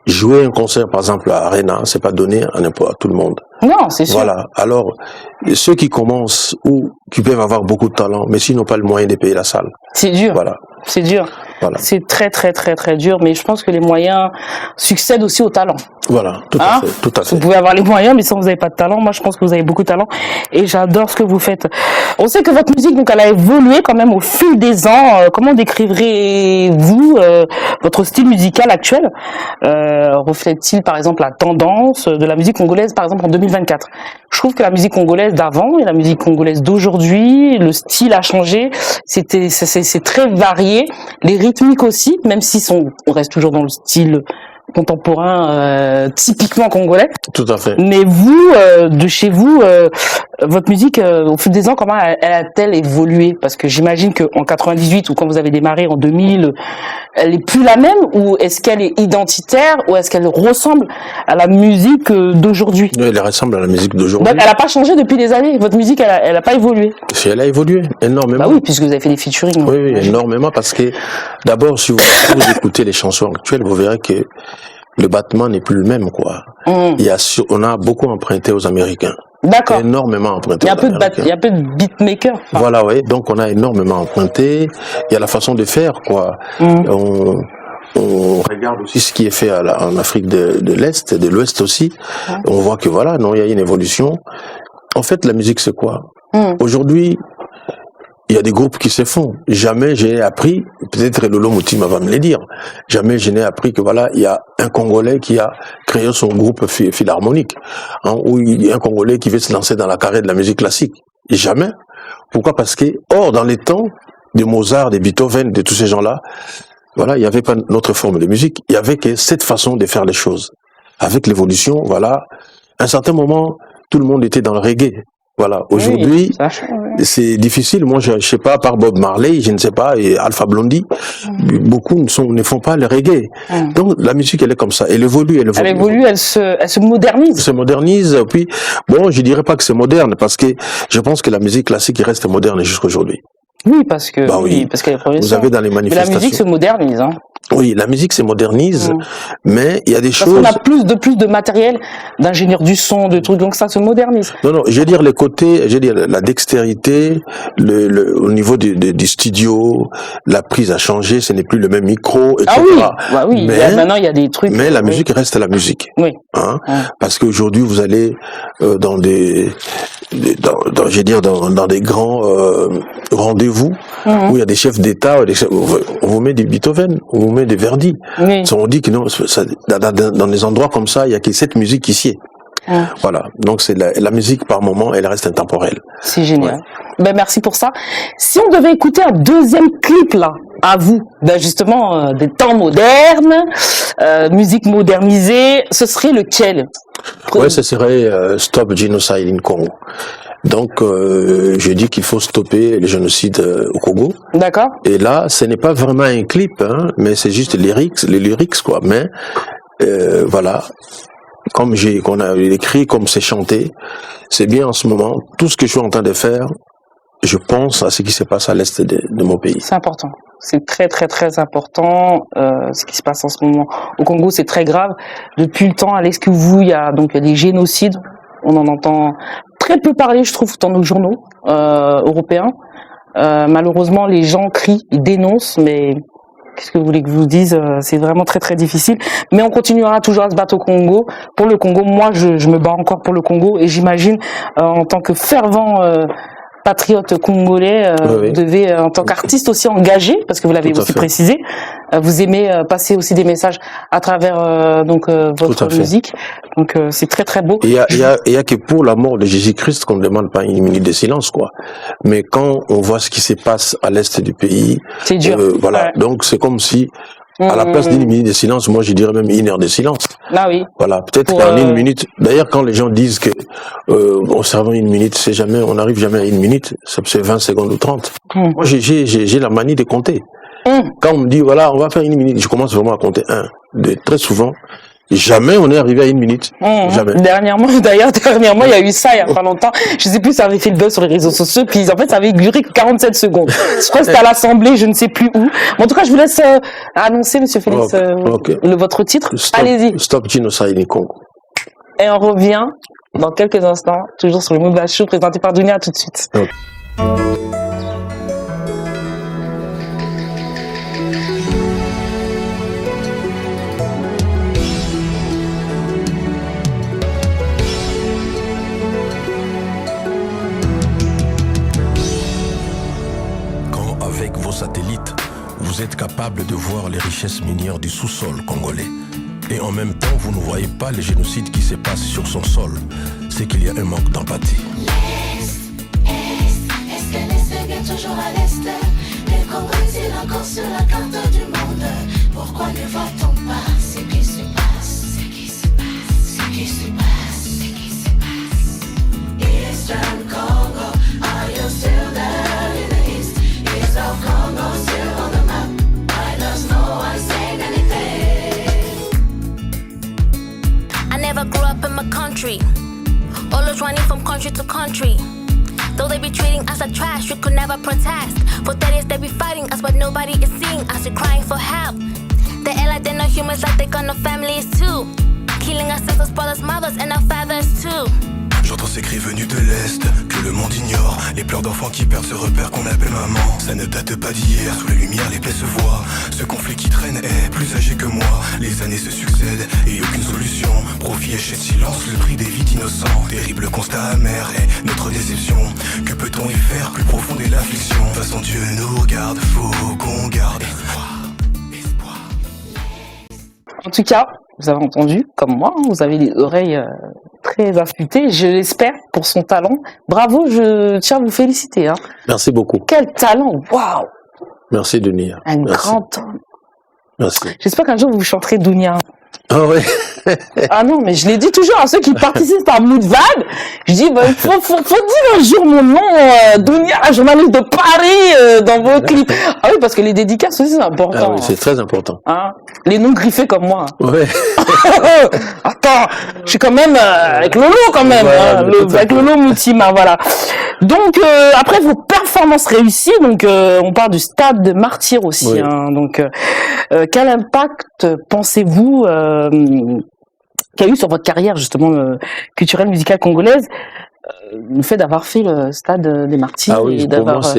Jouer un concert, par exemple, à Arena, c'est pas donné à tout le monde. Non, c'est sûr. Voilà. Alors, ceux qui commencent ou qui peuvent avoir beaucoup de talent, mais s'ils n'ont pas le moyen de payer la salle. C'est dur. Voilà. C'est dur. Voilà. C'est très, très, très, très dur, mais je pense que les moyens succèdent aussi au talent. Voilà, tout à fait, tout à fait. Vous pouvez avoir les moyens, mais si vous n'avez pas de talent, moi je pense que vous avez beaucoup de talent et j'adore ce que vous faites. On sait que votre musique, donc, elle a évolué quand même au fil des ans. Comment décrivrez-vous votre style musical actuel? Reflète-t-il par exemple la tendance de la musique congolaise, par exemple en 2024? Je trouve que la musique congolaise d'avant et la musique congolaise d'aujourd'hui, le style a changé. C'est très varié. Les rythmiques aussi, même si on reste toujours dans le style contemporain typiquement congolais. Tout à fait. Mais vous, de chez vous, votre musique, au fil des ans, comment elle a-t-elle évolué? Parce que j'imagine qu'en 98 ou quand vous avez démarré en 2000, elle est plus la même, ou est-ce qu'elle est identitaire, ou est-ce qu'elle ressemble à la musique d'aujourd'hui? Elle ressemble à la musique d'aujourd'hui. Donc elle n'a pas changé depuis des années. Votre musique, elle a pas évolué. Elle a évolué énormément. Bah oui, puisque vous avez fait des featuring. Oui, énormément, parce que d'abord, si vous écoutez les chansons actuelles, vous verrez que le battement n'est plus le même, quoi. On a beaucoup emprunté aux Américains. D'accord. Énormément emprunté. Il y a un peu de beatmaker. Enfin. Voilà, oui. Donc on a énormément emprunté. Il y a la façon de faire, quoi. On regarde aussi ce qui est fait en Afrique de l'Est, de l'Ouest aussi. On voit que voilà, non, il y a une évolution. En fait, la musique, c'est quoi? Aujourd'hui, il y a des groupes qui se font. Jamais j'ai appris, peut-être Lolo Moutima va me le dire, jamais je n'ai appris que voilà, il y a un Congolais qui a créé son groupe philharmonique, ou il y a un Congolais qui veut se lancer dans la carrière de la musique classique. Et jamais. Pourquoi? Parce que, dans les temps de Mozart, de Beethoven, de tous ces gens-là, voilà, il n'y avait pas notre forme de musique. Il y avait que cette façon de faire les choses. Avec l'évolution, voilà, à un certain moment, tout le monde était dans le reggae. Voilà. Aujourd'hui, c'est difficile. Moi, je sais pas, à part Bob Marley, je ne sais pas, et Alpha Blondie, beaucoup ne font pas le reggae. Donc, la musique, elle est comme ça. Elle évolue, elle se modernise. Elle se modernise. Puis, bon, je dirais pas que c'est moderne, parce que je pense que la musique classique reste moderne jusqu'aujourd'hui. Oui, parce que, parce qu'elle est vous avez dans les manifestations. Mais la musique se modernise, hein. Oui, la musique se modernise, mais il y a des choses. On a plus de matériel, d'ingénieurs du son, de trucs, donc ça se modernise. Non, je veux dire les côtés, je veux dire la dextérité, au niveau du studio, la prise a changé, ce n'est plus le même micro, etc. Ah oui, bah oui. Mais maintenant il y a des trucs. Mais la musique reste la musique. Oui. Parce qu'aujourd'hui vous allez dans des grands rendez-vous où il y a des chefs d'État, on vous met des Beethoven, on vous met des Verdi. Oui. On dit que non, dans des endroits comme ça, il y a que cette musique ici. Voilà. Donc c'est la musique par moment, elle reste intemporelle. C'est génial. Ben merci pour ça. Si on devait écouter un deuxième clip là, à vous, justement des temps modernes, musique modernisée, ce serait lequel? Ouais, ce serait Stop Genocide in Congo. Donc, je dis qu'il faut stopper le génocide au Congo. D'accord. Et là, ce n'est pas vraiment un clip, mais c'est juste les lyrics, quoi. Mais voilà, comme qu'on a écrit, comme c'est chanté, c'est bien en ce moment. Tout ce que je suis en train de faire, je pense à ce qui se passe à l'est de mon pays. C'est important. C'est très très très important ce qui se passe en ce moment au Congo. C'est très grave. Depuis le temps à l'est Kivu, il y a des génocides. On en entend très peu parler, je trouve, dans nos journaux européens. Malheureusement, les gens crient, ils dénoncent, mais qu'est-ce que vous voulez que je vous dise? C'est vraiment très très difficile. Mais on continuera toujours à se battre au Congo. Pour le Congo, moi, je me bats encore pour le Congo, et j'imagine, en tant que fervent patriote congolais, vous devez, en tant qu'artiste aussi engagé, parce que vous l'avez aussi précisé, vous aimez passer aussi des messages à travers votre musique. Donc c'est très très beau. Il y a que pour la mort de Jésus-Christ qu'on ne demande pas une minute de silence, quoi. Mais quand on voit ce qui se passe à l'est du pays, c'est dur. Voilà. Ouais. Donc c'est comme si à la place d'une minute de silence, moi je dirais même une heure de silence. Ah oui. Voilà, peut-être qu'en une minute. D'ailleurs, quand les gens disent que on servant une minute, c'est jamais, on n'arrive jamais à une minute, c'est 20 secondes ou 30. Moi, j'ai la manie de compter. Quand on me dit voilà, on va faire une minute, je commence vraiment à compter 1, 2, très souvent. Jamais on est arrivé à une minute. Jamais. Dernièrement, il y a eu ça il y a pas longtemps. Je sais plus, ça avait fait le buzz sur les réseaux sociaux. Puis en fait, ça avait duré 47 secondes. Je crois que c'était à l'Assemblée, je ne sais plus où. Mais en tout cas, je vous laisse annoncer, Monsieur Félix, votre titre. Allez-y. Stop Genocide in Congo. Et on revient dans quelques instants, toujours sur le Mood Show présenté par Dunia. À tout de suite. incapable de voir les richesses minières du sous-sol congolais. Et en même temps, vous ne voyez pas les génocides qui se passent sur son sol. C'est qu'il y a un manque d'empathie. Est-ce que l'Est est toujours à l'Est? Les Congo est encore sur la carte du monde. Pourquoi ne voit-on pas ce qui se passe? Ce qui se passe, ce qui se passe, ce qui se passe. Eastern Congo, are you still there in the east? Is our Congo still on the map? Why does no one say anything? I never grew up in my country, always running from country to country. Though they be treating us like trash, we could never protest. For 30 years they be fighting us, but nobody is seeing us. We're crying for help. They act like they're not humans, like they got no families too. Killing our sisters, brothers, mothers, and our fathers too. J'entends ces cris venus de l'Est, que le monde ignore. Les pleurs d'enfants qui perdent ce repère qu'on appelle maman. Ça ne date pas d'hier, sous la lumière les plaies se voient. Ce conflit qui traîne est plus âgé que moi. Les années se succèdent et aucune solution. Profit, échec, silence, le prix des vies d'innocents. Terrible constat amer est notre déception. Que peut-on y faire, plus profonde est l'affliction. De toute façon Dieu nous regarde, faut qu'on garde espoir, espoir. En tout cas, vous avez entendu, comme moi, vous avez les oreilles très affûtées, je l'espère, pour son talent. Bravo, je tiens à vous féliciter. Hein. Merci beaucoup. Quel talent, waouh! Merci Dunia. Un Merci. grand talent. Merci. J'espère qu'un jour vous chanterez Dunia. Ah ouais. Ah non, mais je l'ai dit toujours à ceux qui participent à Moodvad. Je dis, bah, faut dire un jour mon nom, Dunia, journaliste de Paris, dans vos clips. Ah oui, parce que les dédicaces aussi, c'est important. Ah oui, c'est très important. Hein, les noms griffés comme moi. Ouais. Attends, je suis quand même avec Lolo quand même, Ouais, hein, tout à avec fait. Lolo Moutima, voilà. Donc après vos performances réussies, donc on parle du stade de Martyrs aussi. Oui. Hein, donc quel impact pensez-vous qu'il y a eu sur votre carrière justement culturelle musicale congolaise le fait d'avoir fait le stade des Martyrs Ah oui, et pour d'avoir moi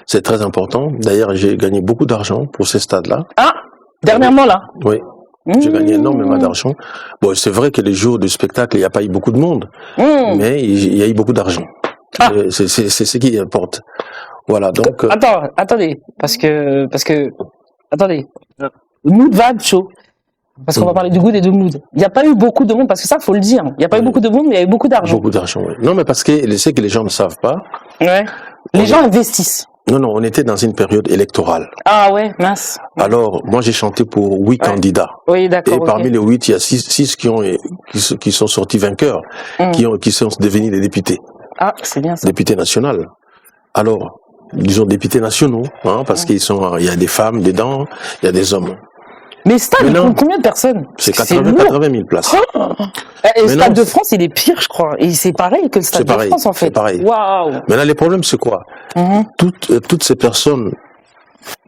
c'est très important. D'ailleurs, j'ai gagné beaucoup d'argent pour ces stades-là. ah dernièrement là. Oui. J'ai Mmh. gagné énormément d'argent. Bon, c'est vrai que les jours du spectacle, il n'y a pas eu beaucoup de monde, Mmh. mais il y a eu beaucoup d'argent. Ah. C'est ce qui importe. Voilà, donc... Attendez, parce que, attendez, Mood Vibe Show, parce qu'on va parler du good et de mood. Il n'y a pas eu beaucoup de monde, parce que ça, faut le dire. Il n'y a pas eu beaucoup de monde, mais il y a eu beaucoup d'argent. Beaucoup d'argent, oui. Non, mais parce que je sais que les gens ne savent pas. Ouais. Les gens investissent. Non, on était dans une période électorale. Ah ouais, mince. Alors, moi, j'ai chanté pour 8 candidats. Oui, d'accord. Et ok. parmi les 8, il y a 6 qui sont sortis vainqueurs, qui sont devenus des députés. Ah, c'est bien ça. Députés nationaux. Alors, disons députés nationaux, hein, parce qu'il y a des femmes dedans, il y a des hommes. Mais stade, il Maintenant, compte combien de personnes? C'est lourd. 80 000 places. Et le Mais stade non, de France, il est pire, je crois. Et c'est pareil que le stade C'est de pareil, France, en fait. c'est pareil. Waouh. Maintenant, les problèmes, c'est quoi? Mhm. Toutes ces personnes,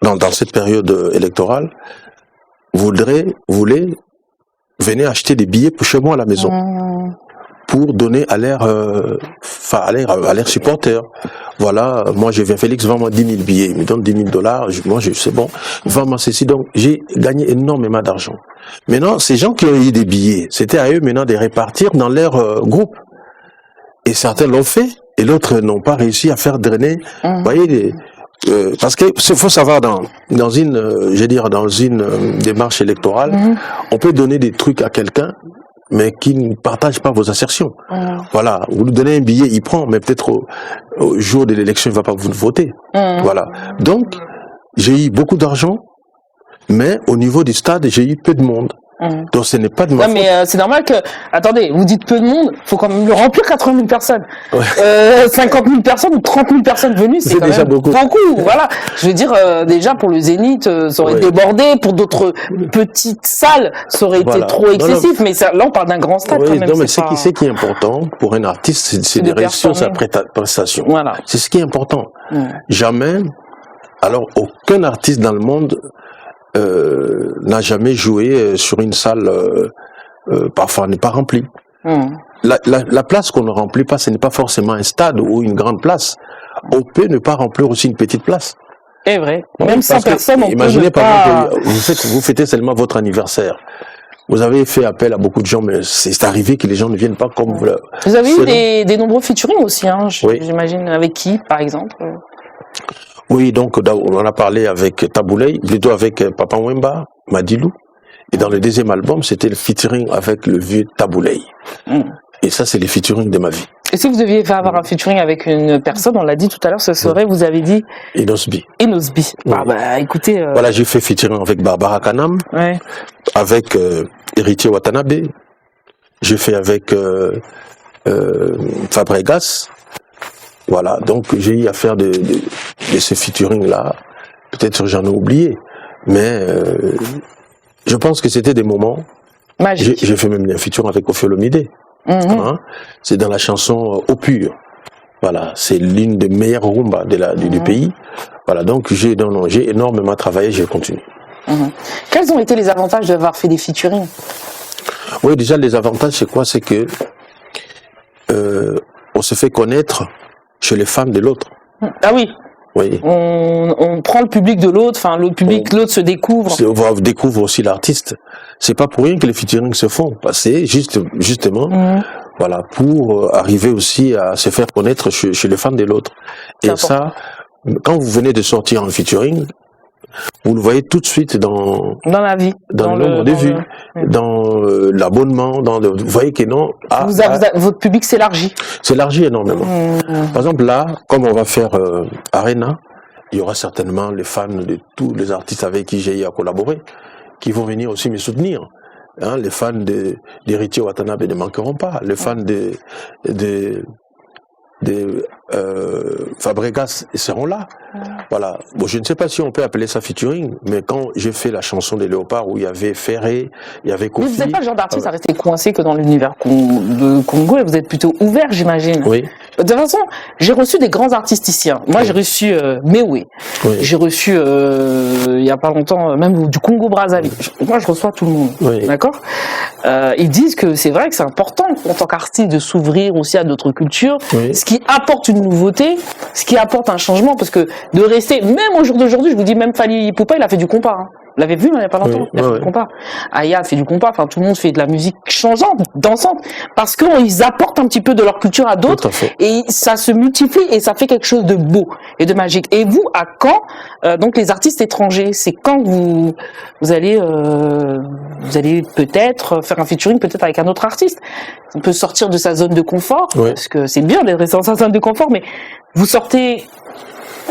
dans cette période électorale, voulaient venir acheter des billets pour chez moi à la maison. Pour donner à l'air supporter. Voilà, moi je viens, Félix, vends-moi 10 000 billets, il me donne 10 000 $, moi c'est bon, vends-moi ceci. Donc j'ai gagné énormément d'argent. Maintenant, ces gens qui ont eu des billets, c'était à eux maintenant de répartir dans leur groupe. Et certains l'ont fait, et d'autres n'ont pas réussi à faire drainer. Vous voyez, parce que faut savoir dans une démarche électorale, on peut donner des trucs à quelqu'un, mais qui ne partage pas vos assertions. Voilà, vous lui donnez un billet, il prend, mais peut-être au jour de l'élection, il ne va pas vous voter. Voilà. Donc, j'ai eu beaucoup d'argent, mais au niveau du stade, j'ai eu peu de monde. Donc, ce n'est pas de ma Non, faute. mais c'est normal que... Attendez, vous dites peu de monde, faut quand même le remplir 80 000 personnes. 50 000 personnes ou 30 000 personnes venues, c'est quand déjà même beaucoup. Voilà. Je veux dire, déjà pour le Zénith, ça aurait Ouais. débordé. Pour d'autres petites salles, ça aurait été Voilà. trop excessif. Mais ça, là, on parle d'un grand stade Oui, quand même. non, mais c'est pas... ce qui est important pour un artiste, c'est de de réussir sa performer. prestation. Voilà. C'est ce qui est important. Jamais, alors aucun artiste dans le monde n'a jamais joué sur une salle parfois n'est pas remplie. La place qu'on ne remplit pas, ce n'est pas forcément un stade ou une grande place. On peut ne pas remplir aussi une petite place. C'est vrai. Oui, Même 100 parce que, personnes, on imaginez peut ne par pas... exemple, vous fêtez seulement votre anniversaire. Vous avez fait appel à beaucoup de gens, mais c'est arrivé que les gens ne viennent pas comme vous. Vous avez eu C'est des nombreux featuring aussi, hein, Oui. j'imagine. Avec qui, par exemple? Oui, donc on en a parlé avec Tabouley, plutôt avec Papa Wemba, Madilou. Et dans le deuxième album, c'était le featuring avec le vieux Tabouley. Et ça, c'est les featuring de ma vie. Et si vous deviez avoir un featuring avec une personne, on l'a dit tout à l'heure, ce serait, vous avez dit Inosbi. Inosbi. Oui. Ah bah écoutez. Voilà, j'ai fait featuring avec Barbara Kanam, Ouais. avec Héritier Watanabe. J'ai fait avec Fabregas. Voilà, donc j'ai eu à faire de ce featuring-là. Peut-être que j'en ai oublié, mais je pense que c'était des moments. Magique. J'ai fait même un featuring avec Ophiolomide. Hein? C'est dans la chanson Au Pur. Voilà, c'est l'une des meilleures rumbas du pays. Voilà, donc j'ai énormément travaillé, j'ai continué. Quels ont été les avantages d'avoir fait des featuring? Oui, déjà les avantages, c'est quoi? C'est que on se fait connaître chez les fans de l'autre. Ah oui. Oui. On prend le public de l'autre, enfin le public, l'autre se découvre. On découvre aussi l'artiste. C'est pas pour rien que les featuring se font. C'est justement, voilà, pour arriver aussi à se faire connaître chez les fans de l'autre. Et ça, quand vous venez de sortir en featuring, vous le voyez tout de suite dans la vie, dans le nombre de vues, dans l'abonnement, vous voyez que non. Votre public s'élargit. S'élargit énormément. Par exemple là, comme on va faire Arena, il y aura certainement les fans de tous les artistes avec qui j'ai eu à collaborer, qui vont venir aussi me soutenir. Hein, les fans d'Héritier Watanabe ne manqueront pas. Les fans de Fabregas seront là. Voilà. Bon, je ne sais pas si on peut appeler ça featuring, mais quand j'ai fait la chanson des Léopards où il y avait Ferré, il y avait Kofi. Mais vous n'êtes pas le genre d'artiste à rester coincé que dans l'univers de Congo, et vous êtes plutôt ouvert, j'imagine. Oui. De toute façon, j'ai reçu des grands artistes ici. Hein. Moi, j'ai reçu Mewé. Oui. J'ai reçu, il y a pas longtemps, même du Congo-Brazzaville. Moi, je reçois tout le monde. Oui. D'accord. Ils disent que c'est vrai que c'est important, en tant qu'artiste, de s'ouvrir aussi à d'autres cultures. Oui. Ce qui apporte une nouveauté, ce qui apporte un changement, parce que de rester, même au jour d'aujourd'hui, je vous dis, même Fally Ipupa, il a fait du compas. Hein. Vous l'avez vu, il n'y a pas longtemps, il a fait du compas. Aya fait du compas, enfin tout le monde fait de la musique changeante, dansante, parce qu'ils apportent un petit peu de leur culture à d'autres, et ça se multiplie et ça fait quelque chose de beau et de magique. Et vous, à quand, donc les artistes étrangers, c'est quand vous allez peut-être faire un featuring peut-être avec un autre artiste. On peut sortir de sa zone de confort, parce que c'est bien d'être dans sa zone de confort, mais vous sortez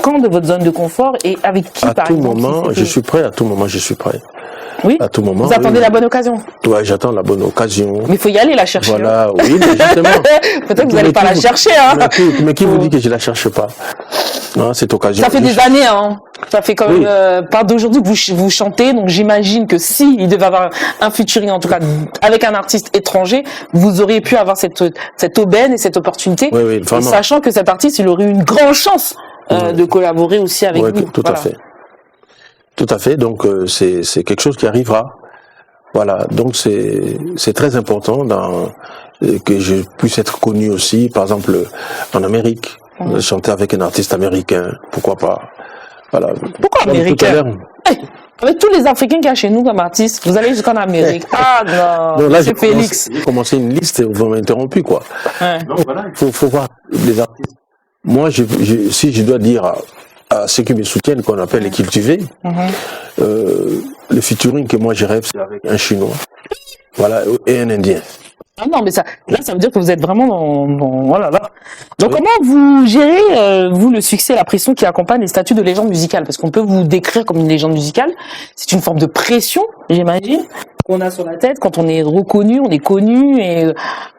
quand de votre zone de confort et avec qui, par exemple? À tout moment, je suis prêt. À tout moment, je suis prêt. Oui. À tout moment. Vous attendez la bonne occasion. Ouais, j'attends la bonne occasion. Mais il faut y aller la chercher. Voilà, oui, mais justement. Peut-être que vous n'allez pas la chercher, hein. Mais qui vous dit que je la cherche pas? Non, cette occasion. Ça fait des années, hein. Ça fait quand même pas d'aujourd'hui que vous chantez, donc j'imagine que si il devait avoir un featuring, en tout cas avec un artiste étranger, vous auriez pu avoir cette aubaine et cette opportunité. Oui, oui, vraiment. Sachant que cet artiste, il aurait eu une grande chance de collaborer aussi avec vous. Tout à fait. Tout à fait. Donc c'est quelque chose qui arrivera. Voilà. Donc c'est très important que je puisse être connu aussi, par exemple en Amérique, chanter avec un artiste américain. Pourquoi pas? Voilà. Pourquoi américain? Avec tous les Africains qu'il y a chez nous comme artistes, vous allez jusqu'en Amérique. Ah non, c'est Félix. J'ai commencé une liste, vous m'avez interrompu, quoi. Donc voilà, il faut voir les artistes. Moi, si je dois dire à ceux qui me soutiennent, qu'on appelle les cultivés, le featuring que moi je rêve, c'est avec un Chinois, voilà, et un Indien. Ah non, mais ça veut dire que vous êtes vraiment dans voilà. Donc comment vous gérez vous le succès, la pression qui accompagne les statuts de légende musicale? Parce qu'on peut vous décrire comme une légende musicale. C'est une forme de pression, j'imagine, qu'on a sur la tête quand on est reconnu, on est connu et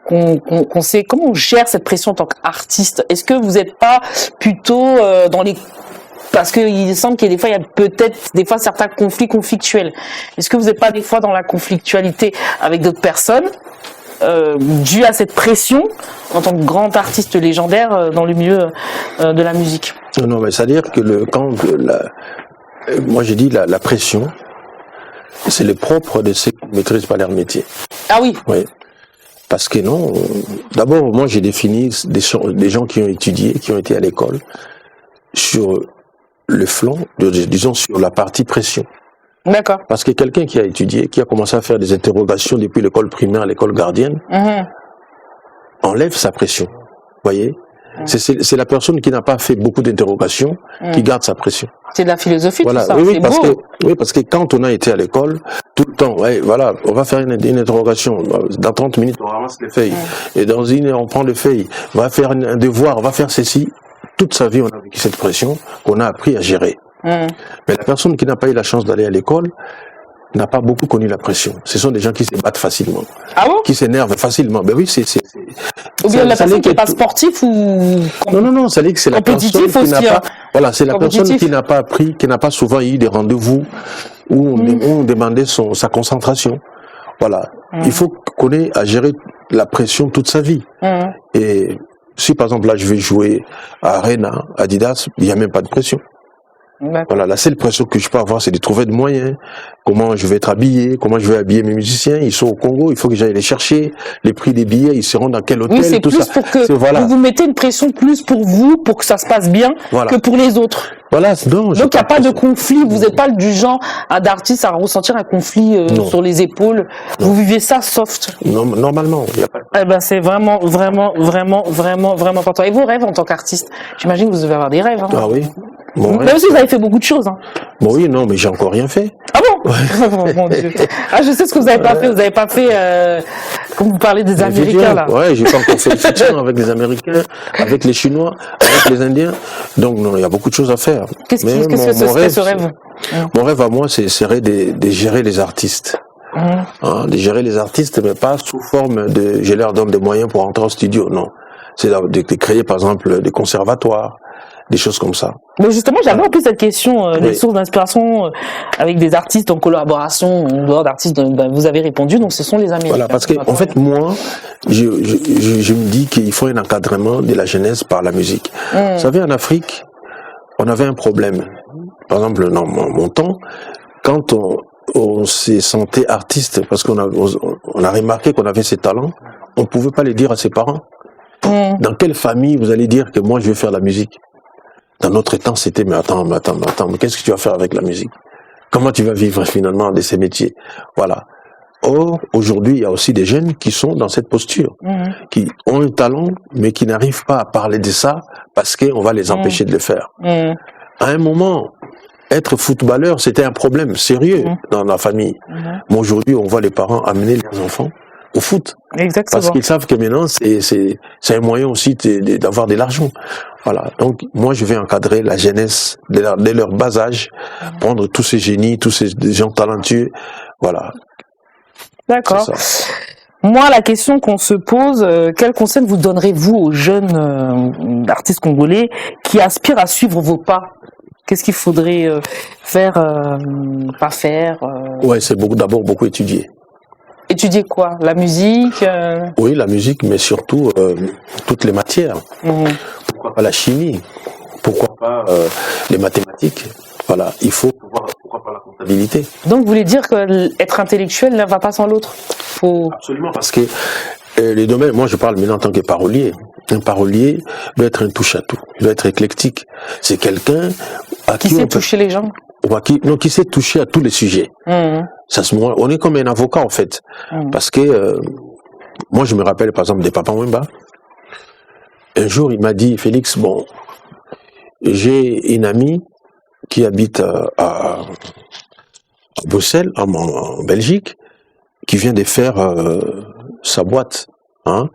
qu'on sait comment on gère cette pression en tant qu'artiste. Est-ce que vous n'êtes pas plutôt dans les parce qu'il semble qu'il y a des fois, il y a peut-être des fois certains conflits conflictuels. Est-ce que vous n'êtes pas des fois dans la conflictualité avec d'autres personnes dû à cette pression en tant que grand artiste légendaire dans le milieu de la musique? Non, mais c'est-à-dire que moi j'ai dit la pression, c'est le propre de ceux qui ne maîtrisent pas leur métier. Ah oui. Oui. Parce que non, d'abord moi j'ai défini des gens qui ont étudié, qui ont été à l'école, sur le flanc, disons sur la partie pression. D'accord. Parce que quelqu'un qui a étudié, qui a commencé à faire des interrogations depuis l'école primaire à l'école gardienne, enlève sa pression. Voyez? C'est la personne qui n'a pas fait beaucoup d'interrogations qui garde sa pression. C'est de la philosophie, Voilà. tout ça. Oui, c'est parce beau. parce que quand on a été à l'école, tout le temps, voilà, on va faire une interrogation. Dans 30 minutes, on ramasse les feuilles. Et dans une heure, on prend les feuilles. On va faire un devoir, on va faire ceci. Toute sa vie, on a vécu cette pression qu'on a appris à gérer. Mais la personne qui n'a pas eu la chance d'aller à l'école n'a pas beaucoup connu la pression. Ce sont des gens qui se battent facilement, Ah bon? qui s'énervent facilement. Ben oui, Ou bien la ça personne dit qui n'est que pas sportif ou... non, ça dit que c'est la personne Compétitif qui n'a aussi, pas, hein. voilà, c'est la personne Compétitif. qui n'a pas appris, qui n'a pas souvent eu des rendez-vous où on demandait sa concentration. Voilà. Il faut qu'on ait à gérer la pression toute sa vie. Et si par exemple là je vais jouer à Arena, Adidas, il n'y a même pas de pression. Voilà, la seule pression que je peux avoir, c'est de trouver des moyens. Comment je vais être habillé, comment je vais habiller mes musiciens. Ils sont au Congo, il faut que j'aille les chercher. Les prix des billets, ils seront dans quel hôtel, Oui, c'est tout plus ça. pour que Voilà. vous mettez une pression plus pour vous, pour que ça se passe bien, Voilà. que pour les autres. Voilà, non, Donc, il n'y a pas de conflit. Vous n'êtes pas du genre d'artiste à ressentir un conflit Non. sur les épaules. Vous vivez ça soft. Non, normalement, il n'y a pas. Eh ben, c'est vraiment important. Et vos rêves en tant qu'artiste? J'imagine que vous devez avoir des rêves. Hein. Ah oui. Bon, Même si vous avez fait beaucoup de choses. Hein. bon, oui, non, mais j'ai encore rien fait. Ah bon? Oh, mon Dieu. Ah, je sais ce que vous n'avez pas fait. Vous n'avez pas fait, comme vous parlez des Américains, là. Ouais, j'ai pas encore fait le featuring avec les Américains, avec les Chinois, avec les Indiens. Donc, non, il y a beaucoup de choses à faire. Qu'est-ce Mais que ce serait ce rêve? Mon rêve à moi, serait de gérer les artistes. Hein, de gérer les artistes, mais pas sous forme de, je leur donne des moyens pour entrer au studio, non. C'est de créer, par exemple, des conservatoires, des choses comme ça. Mais justement, j'avais un peu cette question, les Oui. sources d'inspiration avec des artistes en collaboration, en dehors d'artistes, ben, vous avez répondu, donc ce sont les Américains. Voilà, parce que, en fait, moi, je me dis qu'il faut un encadrement de la jeunesse par la musique. Vous savez, en Afrique, on avait un problème. Par exemple, dans mon temps, quand on s'est sentait artiste, parce qu'on a remarqué qu'on avait ces talents, on ne pouvait pas les dire à ses parents. Dans quelle famille vous allez dire que moi je vais faire la musique? Dans notre temps, c'était mais attends, mais qu'est-ce que tu vas faire avec la musique? Comment tu vas vivre finalement de ces métiers? Voilà. Or, aujourd'hui, il y a aussi des jeunes qui sont dans cette posture, qui ont un talent, mais qui n'arrivent pas à parler de ça parce qu'on va les empêcher de le faire. À un moment, être footballeur, c'était un problème sérieux dans la famille. Mais aujourd'hui, on voit les parents amener leurs enfants au foot. Exactement. Parce qu'ils savent que maintenant, c'est un moyen aussi d'avoir de l'argent. Voilà. Donc, moi, je vais encadrer la jeunesse dès leur bas âge, prendre tous ces génies, tous ces gens talentueux. Voilà. D'accord. C'est ça. Moi, la question qu'on se pose, quel conseil vous donnerez-vous aux jeunes artistes congolais qui aspirent à suivre vos pas? Qu'est-ce qu'il faudrait faire, pas faire Ouais, c'est d'abord beaucoup étudier. Étudier quoi? La musique Oui, la musique, mais surtout toutes les matières. Pourquoi pas la chimie? Pourquoi pas les mathématiques? Voilà, il faut pouvoir, pourquoi pas la comptabilité? Donc, vous voulez dire que être intellectuel ne va pas sans l'autre? Faut... Absolument, parce que les domaines, moi je parle maintenant en tant que parolier. Un parolier doit être un touche-à-tout, il doit être éclectique. C'est quelqu'un à Qui qui sait on peut- toucher les gens? ou à qui sait toucher à tous les sujets. Ça on est comme un avocat en fait, parce que moi je me rappelle par exemple de Papa Wemba. Un jour il m'a dit, Félix, bon, j'ai une amie qui habite à Bruxelles, en Belgique, qui vient de faire sa boîte, hein,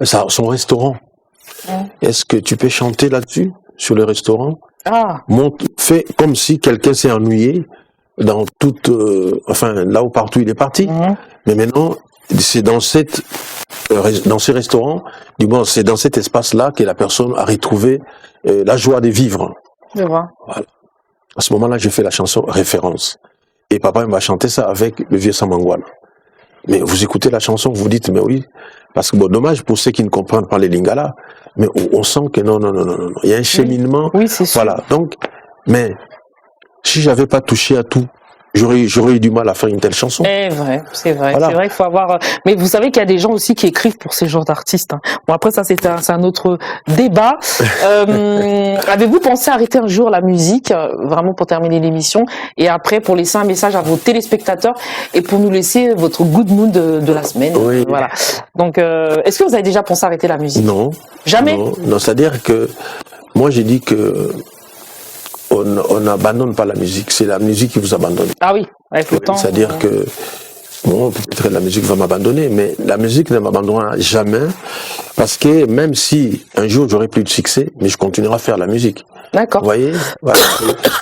son restaurant. Est-ce que tu peux chanter là-dessus, sur le restaurant? Ah, Fait comme si quelqu'un s'est ennuyé dans toute, là où partout il est parti. Mais maintenant, c'est dans ces restaurants, du moins c'est dans cet espace-là que la personne a retrouvé la joie de vivre. je vois. Voilà. À ce moment-là, j'ai fait la chanson Référence. Et papa m'a chanté ça avec le vieux Samangwana. Mais vous écoutez la chanson, vous dites, mais oui, parce que bon, dommage pour ceux qui ne comprennent pas les lingala, mais on sent que non. Il y a un cheminement. Oui, c'est sûr. Voilà. Donc, mais si j'avais pas touché à tout, j'aurais eu du mal à faire une telle chanson. C'est vrai, Voilà. c'est vrai qu'il faut avoir. Mais vous savez qu'il y a des gens aussi qui écrivent pour ces genres d'artistes. Hein. Bon, après ça, c'est un autre débat. Avez-vous pensé arrêter un jour la musique, vraiment pour terminer l'émission, et après pour laisser un message à vos téléspectateurs et pour nous laisser votre good mood de la semaine. Oui. Voilà. Donc, est-ce que vous avez déjà pensé arrêter la musique? Non. Jamais. Non, c'est-à-dire que moi j'ai dit que on n'abandonne pas la musique, c'est la musique qui vous abandonne. Ah oui, avec le temps. C'est-à-dire que bon, peut-être la musique va m'abandonner, mais la musique ne m'abandonnera jamais, parce que même si un jour j'aurai plus de succès, mais je continuerai à faire la musique. D'accord. Vous voyez, voilà,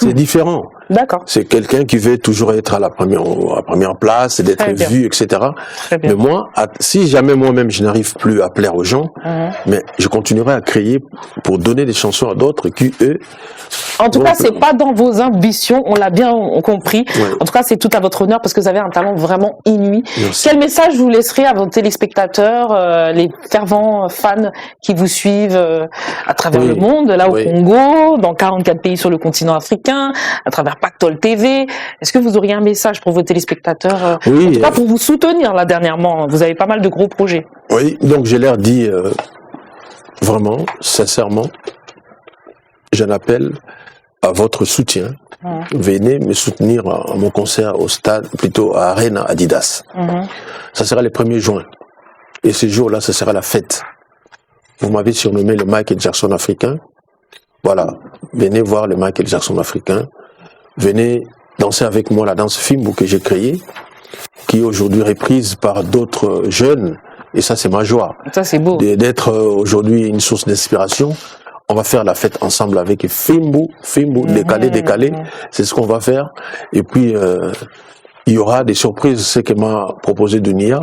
c'est différent. D'accord. C'est quelqu'un qui veut toujours être à la première place, et d'être Très bien. vu, etc. Très bien. Mais moi, si jamais moi-même je n'arrive plus à plaire aux gens, mais je continuerai à créer pour donner des chansons à d'autres qui, eux... En tout vont- cas, c'est pas dans vos ambitions, on l'a bien compris. Ouais. En tout cas, c'est tout à votre honneur parce que vous avez un talent vraiment inouï. Merci. Quel message vous laisserez à vos téléspectateurs, les fervents fans qui vous suivent à travers Oui. le monde, là au Oui. Congo, dans 44 pays sur le continent africain, à travers Pactol TV? Est-ce que vous auriez un message pour vos téléspectateurs Oui, en tout cas pour vous soutenir là dernièrement? Vous avez pas mal de gros projets. oui, donc je leur dis vraiment, sincèrement, j'en appelle à votre soutien. Venez me soutenir à mon concert au stade, plutôt à Arena Adidas. Ça sera le 1er juin. Et ce jour-là, ce sera la fête. Vous m'avez surnommé le Michael Jackson africain. Voilà. Venez voir le Michael Jackson africain. Venez danser avec moi la danse Fimbu que j'ai créée, qui est aujourd'hui reprise par d'autres jeunes. Et ça, c'est ma joie. Ça, c'est beau. D'être aujourd'hui une source d'inspiration. On va faire la fête ensemble avec Fimbu, décalé. C'est ce qu'on va faire. Et puis, il y aura des surprises. Ce que m'a proposé Dunia,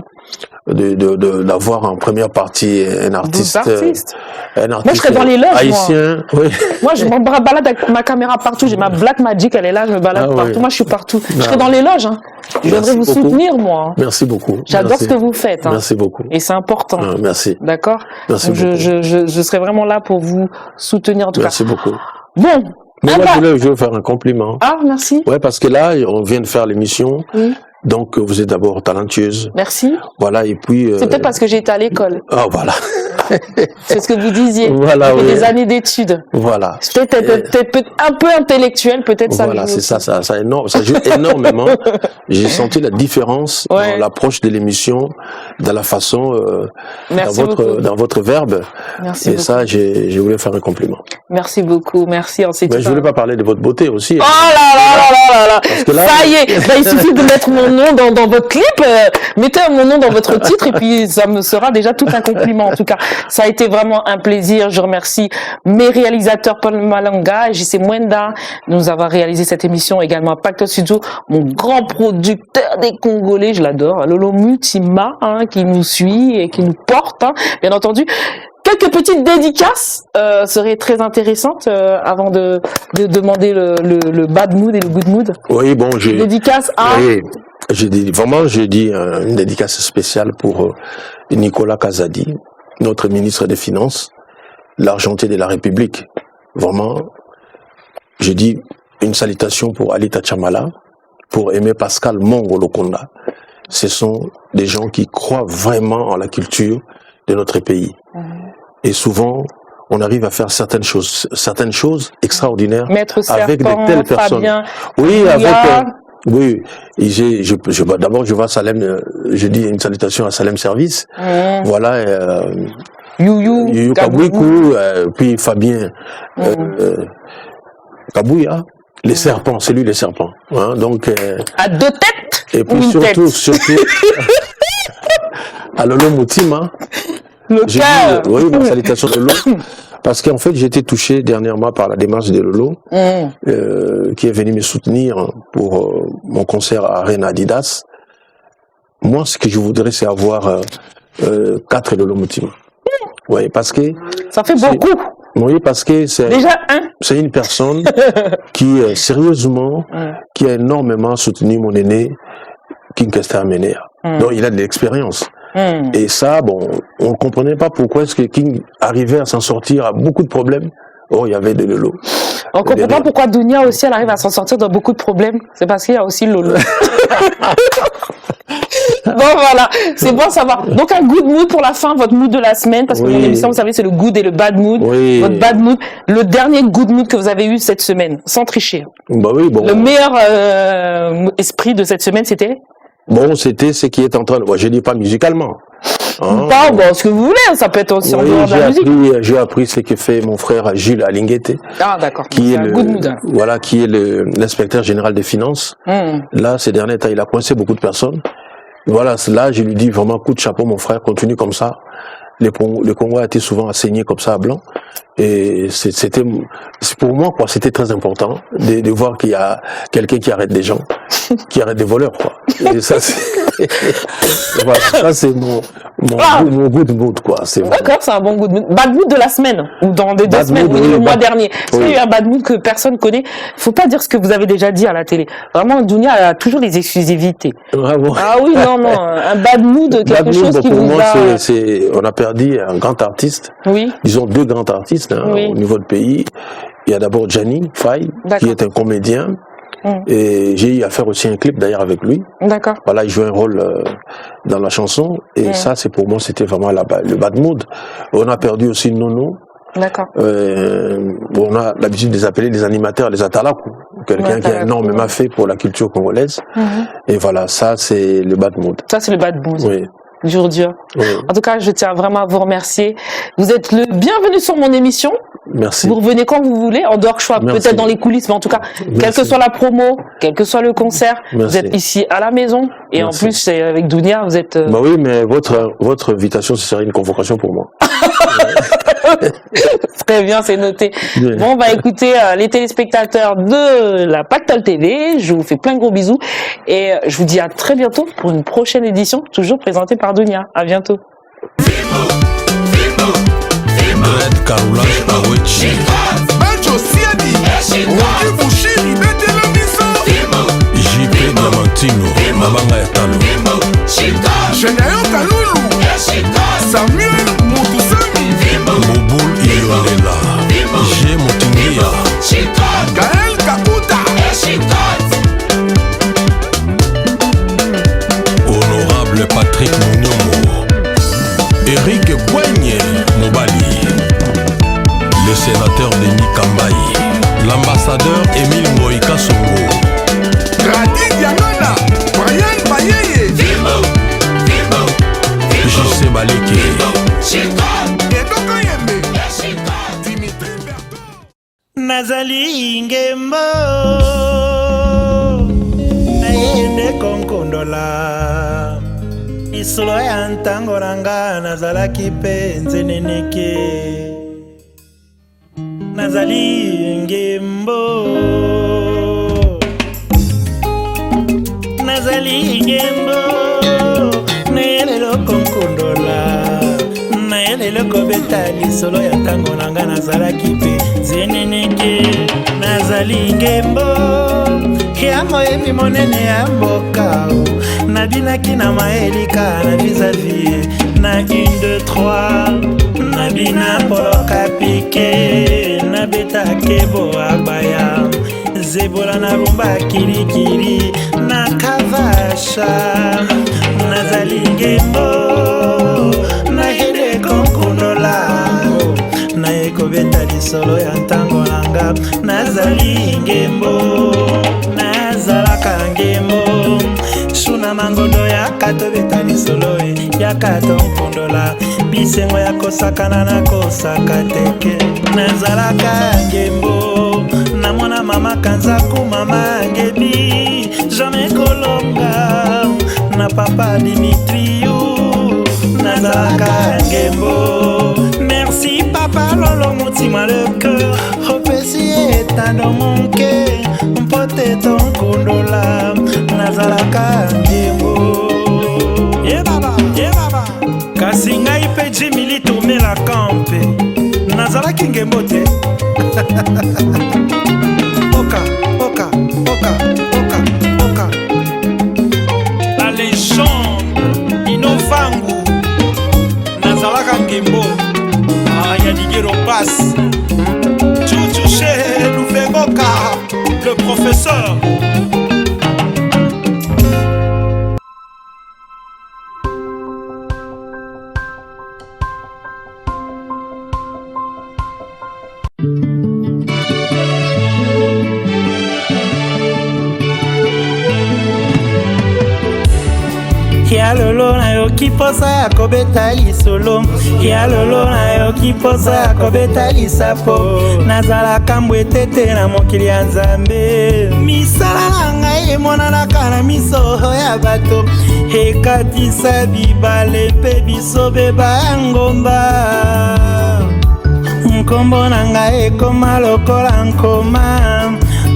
d'avoir en première partie un artiste. Moi, je serais dans les loges, haïtien. Oui. Moi, je me balade avec ma caméra partout. J'ai ma Black Magic, elle est là, je me balade Ah, partout. oui. Moi, je suis partout. Je Ah, serai dans les loges. Hein. Je viendrai vous beaucoup. soutenir, moi. Merci beaucoup. J'adore Merci. ce que vous faites. Hein. Merci beaucoup. Et c'est important. Ah, merci. D'accord. Merci Donc, beaucoup. je serai vraiment là pour vous soutenir, en tout Merci beaucoup. cas. Bon. Mais Ah moi, bah. je voulais faire un compliment. Ah, merci. Ouais, parce que là, on vient de faire l'émission. Oui. Donc, vous êtes d'abord talentueuse. Merci. Voilà, et puis... C'est peut-être parce que j'ai été à l'école. Ah, voilà. C'est ce que vous disiez. Voilà, J'ai fait oui. des années d'études. Voilà. C'est peut-être un peu intellectuel, peut-être ça. Voilà, joue c'est aussi. ça joue énormément. J'ai senti la différence Ouais. dans l'approche de l'émission, dans la façon, Merci beaucoup. dans votre verbe. Merci Et beaucoup. ça, je voulais faire un compliment. Merci beaucoup. Merci. Mais je voulais pas parler de votre beauté aussi. Oh là là là là là là. que là- Ça y est, bah, il suffit de mettre mon nom dans votre clip, mettez mon nom dans votre titre et puis ça me sera déjà tout un compliment. En tout cas, ça a été vraiment un plaisir. Je remercie mes réalisateurs Paul Malanga et JC Mwenda de nous avoir réalisé cette émission, également à Pacto Studio, mon grand producteur des Congolais, je l'adore, Lolo Mutima, hein, qui nous suit et qui nous porte, hein, bien entendu. Quelques petites dédicaces seraient très intéressantes avant de demander le bad mood et le good mood. Oui, bon, Dédicace à... oui, j'ai dit une dédicace spéciale pour Nicolas Kazadi, notre ministre des Finances, l'argentier de la République. Vraiment, j'ai dit une salutation pour Alita Chamala, pour Aimé Pascal Mongo-Lokonda. Ce sont des gens qui croient vraiment en la culture de notre pays. Et souvent, on arrive à faire certaines choses extraordinaires Maître avec de Serpent, telles personnes. Fabien, Oui, avec... Ouya. oui, et d'abord je vois Salem, je dis une salutation à Salem Service. Voilà, Youyou, Kabouikou, puis Fabien Kabouya, les serpents, c'est lui les serpents. Hein, donc, à deux têtes et puis ou une tête. surtout, à Lolo Moutima. Le J'ai cœur. dit, oui, ma salutation de Lolo. Parce qu'en fait, j'ai été touché dernièrement par la démarche de Lolo, qui est venu me soutenir pour mon concert à Arena Adidas. Moi, ce que je voudrais, c'est avoir 4 Lolo Moutima. Oui, parce que... Ça fait beaucoup. Oui, parce que Déjà un. c'est une personne qui, sérieusement, qui a énormément soutenu mon aîné, King Kester Menea. Donc, il a de l'expérience. Et ça, bon, on ne comprenait pas pourquoi est-ce que King arrivait à s'en sortir à beaucoup de problèmes. Oh, il y avait des Lolo. On comprend pas pourquoi Dounia aussi, elle arrive à s'en sortir dans beaucoup de problèmes. C'est parce qu'il y a aussi Lolo. Bon, voilà, c'est bon à savoir. Donc, un good mood pour la fin, votre mood de la semaine, parce que mon émission, vous savez, c'est le good et le bad mood. Oui. Votre bad mood, le dernier good mood que vous avez eu cette semaine, sans tricher. Bah oui, bon. Le meilleur esprit de cette semaine, c'était Bon, c'était ce qui est en train de... Bon, je dis pas musicalement. Hein, pas, bon, ce que vous voulez, ça peut être aussi en dehors de la musique. J'ai appris ce que fait mon frère Gilles Alinguete. Ah, d'accord. Qui est un le, good mood. voilà, qui est l'inspecteur général des finances. Là, ces derniers temps, il a coincé beaucoup de personnes. Voilà, là, je lui dis vraiment coup de chapeau, mon frère, continue comme ça. Le Congo a été souvent assaigné comme ça à blanc. Et c'était, pour moi, quoi, c'était très important de voir qu'il y a quelqu'un qui arrête des gens, qui arrête des voleurs, quoi. Et ça, voilà, ça, c'est mon good mood, quoi. D'accord, c'est un bon good mood. Bad mood de la semaine, ou dans des 2 semaines, ou le mois dernier. Est-ce qu'il y a eu un bad mood que personne connaît? Faut pas dire ce que vous avez déjà dit à la télé. Vraiment, Dounia a toujours des exclusivités. Bravo. Ah oui, non, un bad mood, quelque chose qui pour vous moi, a... on a perdu un grand artiste. Oui. Disons 2 grands artistes, hein, au niveau du pays. Il y a d'abord Gianni Faye, qui est un comédien. Et j'ai eu à faire aussi un clip d'ailleurs avec lui. D'accord. Voilà, il joue un rôle dans la chanson. Et ça, c'est pour moi, c'était vraiment le bad mood. On a perdu aussi Nono. D'accord. On a l'habitude de les appeler les animateurs, les atalaku. Quelqu'un qui a énormément fait pour la culture congolaise. Et voilà, ça, c'est le bad mood. Ça, c'est le bad mood. Oui. Jour dur. Oui. En tout cas, je tiens vraiment à vous remercier. Vous êtes le bienvenu sur mon émission. Merci. Vous revenez quand vous voulez, en dehors que je sois peut-être dans les coulisses, mais en tout cas, quelle que soit la promo, quel que soit le concert, vous êtes ici à la maison. Et en plus, c'est avec Dounia, vous êtes... Bah oui, mais votre invitation, ce serait une convocation pour moi. Très bien, c'est noté. Oui. Bon, bah écoutez, les téléspectateurs de la Pactole TV, je vous fais plein de gros bisous. Et je vous dis à très bientôt pour une prochaine édition, toujours présentée par Dounia. À bientôt. Gaël Kakuta. Honorable Patrick Mouniomo, Eric Boigné Mobali, le sénateur Denis Kambayi, l'ambassadeur Émile Moïka Songo, Gradi Diamana, Brian Bayeye, José Baleke, Nazali ngembo nayende konkondola isolo ya ntango na nga nazalaki mpe nzeneneke nazali ngembo nayelelo konkondola nayelelo kobeta lisolo ya ntango na nga nazalaki mpe nzeneneke nazali ngembo ya moyebi monene ya mboka nabinaki na maelika na vis-a-vis na 1, 2, 3 nabina poloka pike nabetake boabaya zebola na bomba kirikiri na kavasha nazali ngembo nahede konkondola nayekobeta lisolo ya ntango nanga nazali ngembo nazalaka ngembo shuna mangondo yaka tobeta lisolo yaka tonkondola bisengo ya kosakana na kosaka teke nazalaka ngembo namona mama kanzaku mama ngebi jamais kolonga na papa Dimitriou nazalaka ngembo merci papa lolo motima le cœur opesi eta dans mon cœur mpote tonkondola nazalaka ngembo yebaba kasi ngai mpe jimili tomela kampe nazalaki ngembo te oka la légende inovangu nazalaka ngembo ya digero passe professeur. Ya lolo na yo kiposa ya kobeta lisolo, ya lolo na yo kiposa ya kobeta lisapo, nazalaka mbwetete na mokili ya Nzambe. Misala na ngai emonanaka na miso ya bato, ekatisa bibale mpe biso beba ya ngomba. Nkombo na ngai ekoma lokola nkoma,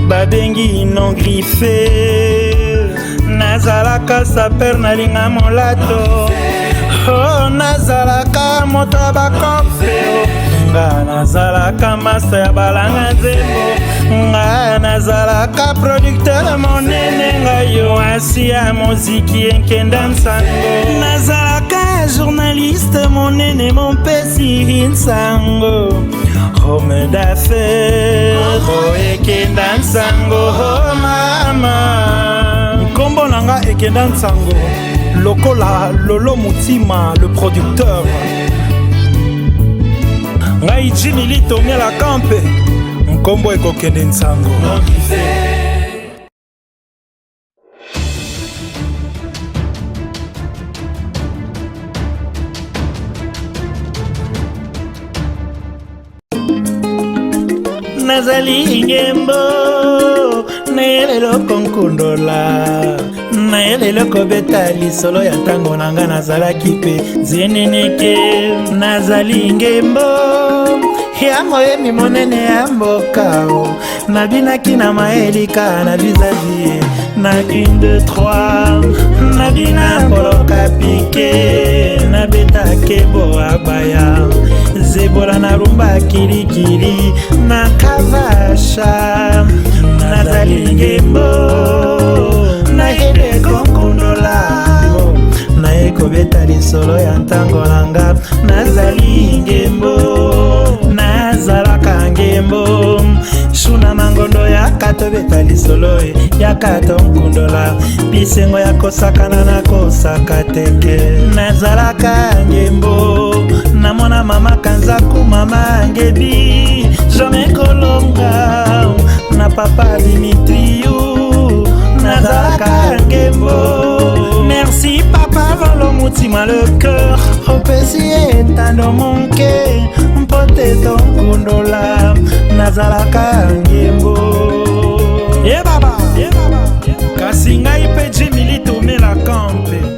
babengi non grife. Nazalaka saper nalinga molato, oh nazalaka moto bakofe, nga nazalaka masa ya balanga nzembo, nga nazalaka producteur monene, nga yo asi ya moziki enkenda nsango, nazalaka journaliste monene mompesi nsango, homme d'affaires oh ekenda nsango, oh mama. Kombo nanga ekenda nsango, lokola Lolo Mutima le producteur. Ngai Jimmy Lito Miela Kampe, nkombo ekokende nsango. Nazali ngembo nayelelo konkundola, nayelelo kobeta lisolo ya ntango na nga nazalaki mpe zeneneke. Nazali ngembo ya moyemi monene ya mboka, nabinaki na maelika na vis-a-vis na 1, 2, 3, nabina mboloka pike, nabetake bo abaya zebola na rumba kirikiri na kavasha. Nazali ngembo nayele konkundola, naye kobeta lisolo ya ntango nanga. Nazali ngembo nazalaka ngembo, shuna mangondo yaka tobeta lisolo yaka tonkundola, bisengo ya kosakana na kosaka teke. Nazalaka ngembo namona mama kanzaku mama ngebi jamais kolonga na papa Dimitriou. Nazalaka ngembo, merci papa Lolo Mutima le cœur, opesi etando monke mpote tonkundola. Nazalaka ngembo ye baba kasi ngai mpe Jimmy Lito Miela Kampe.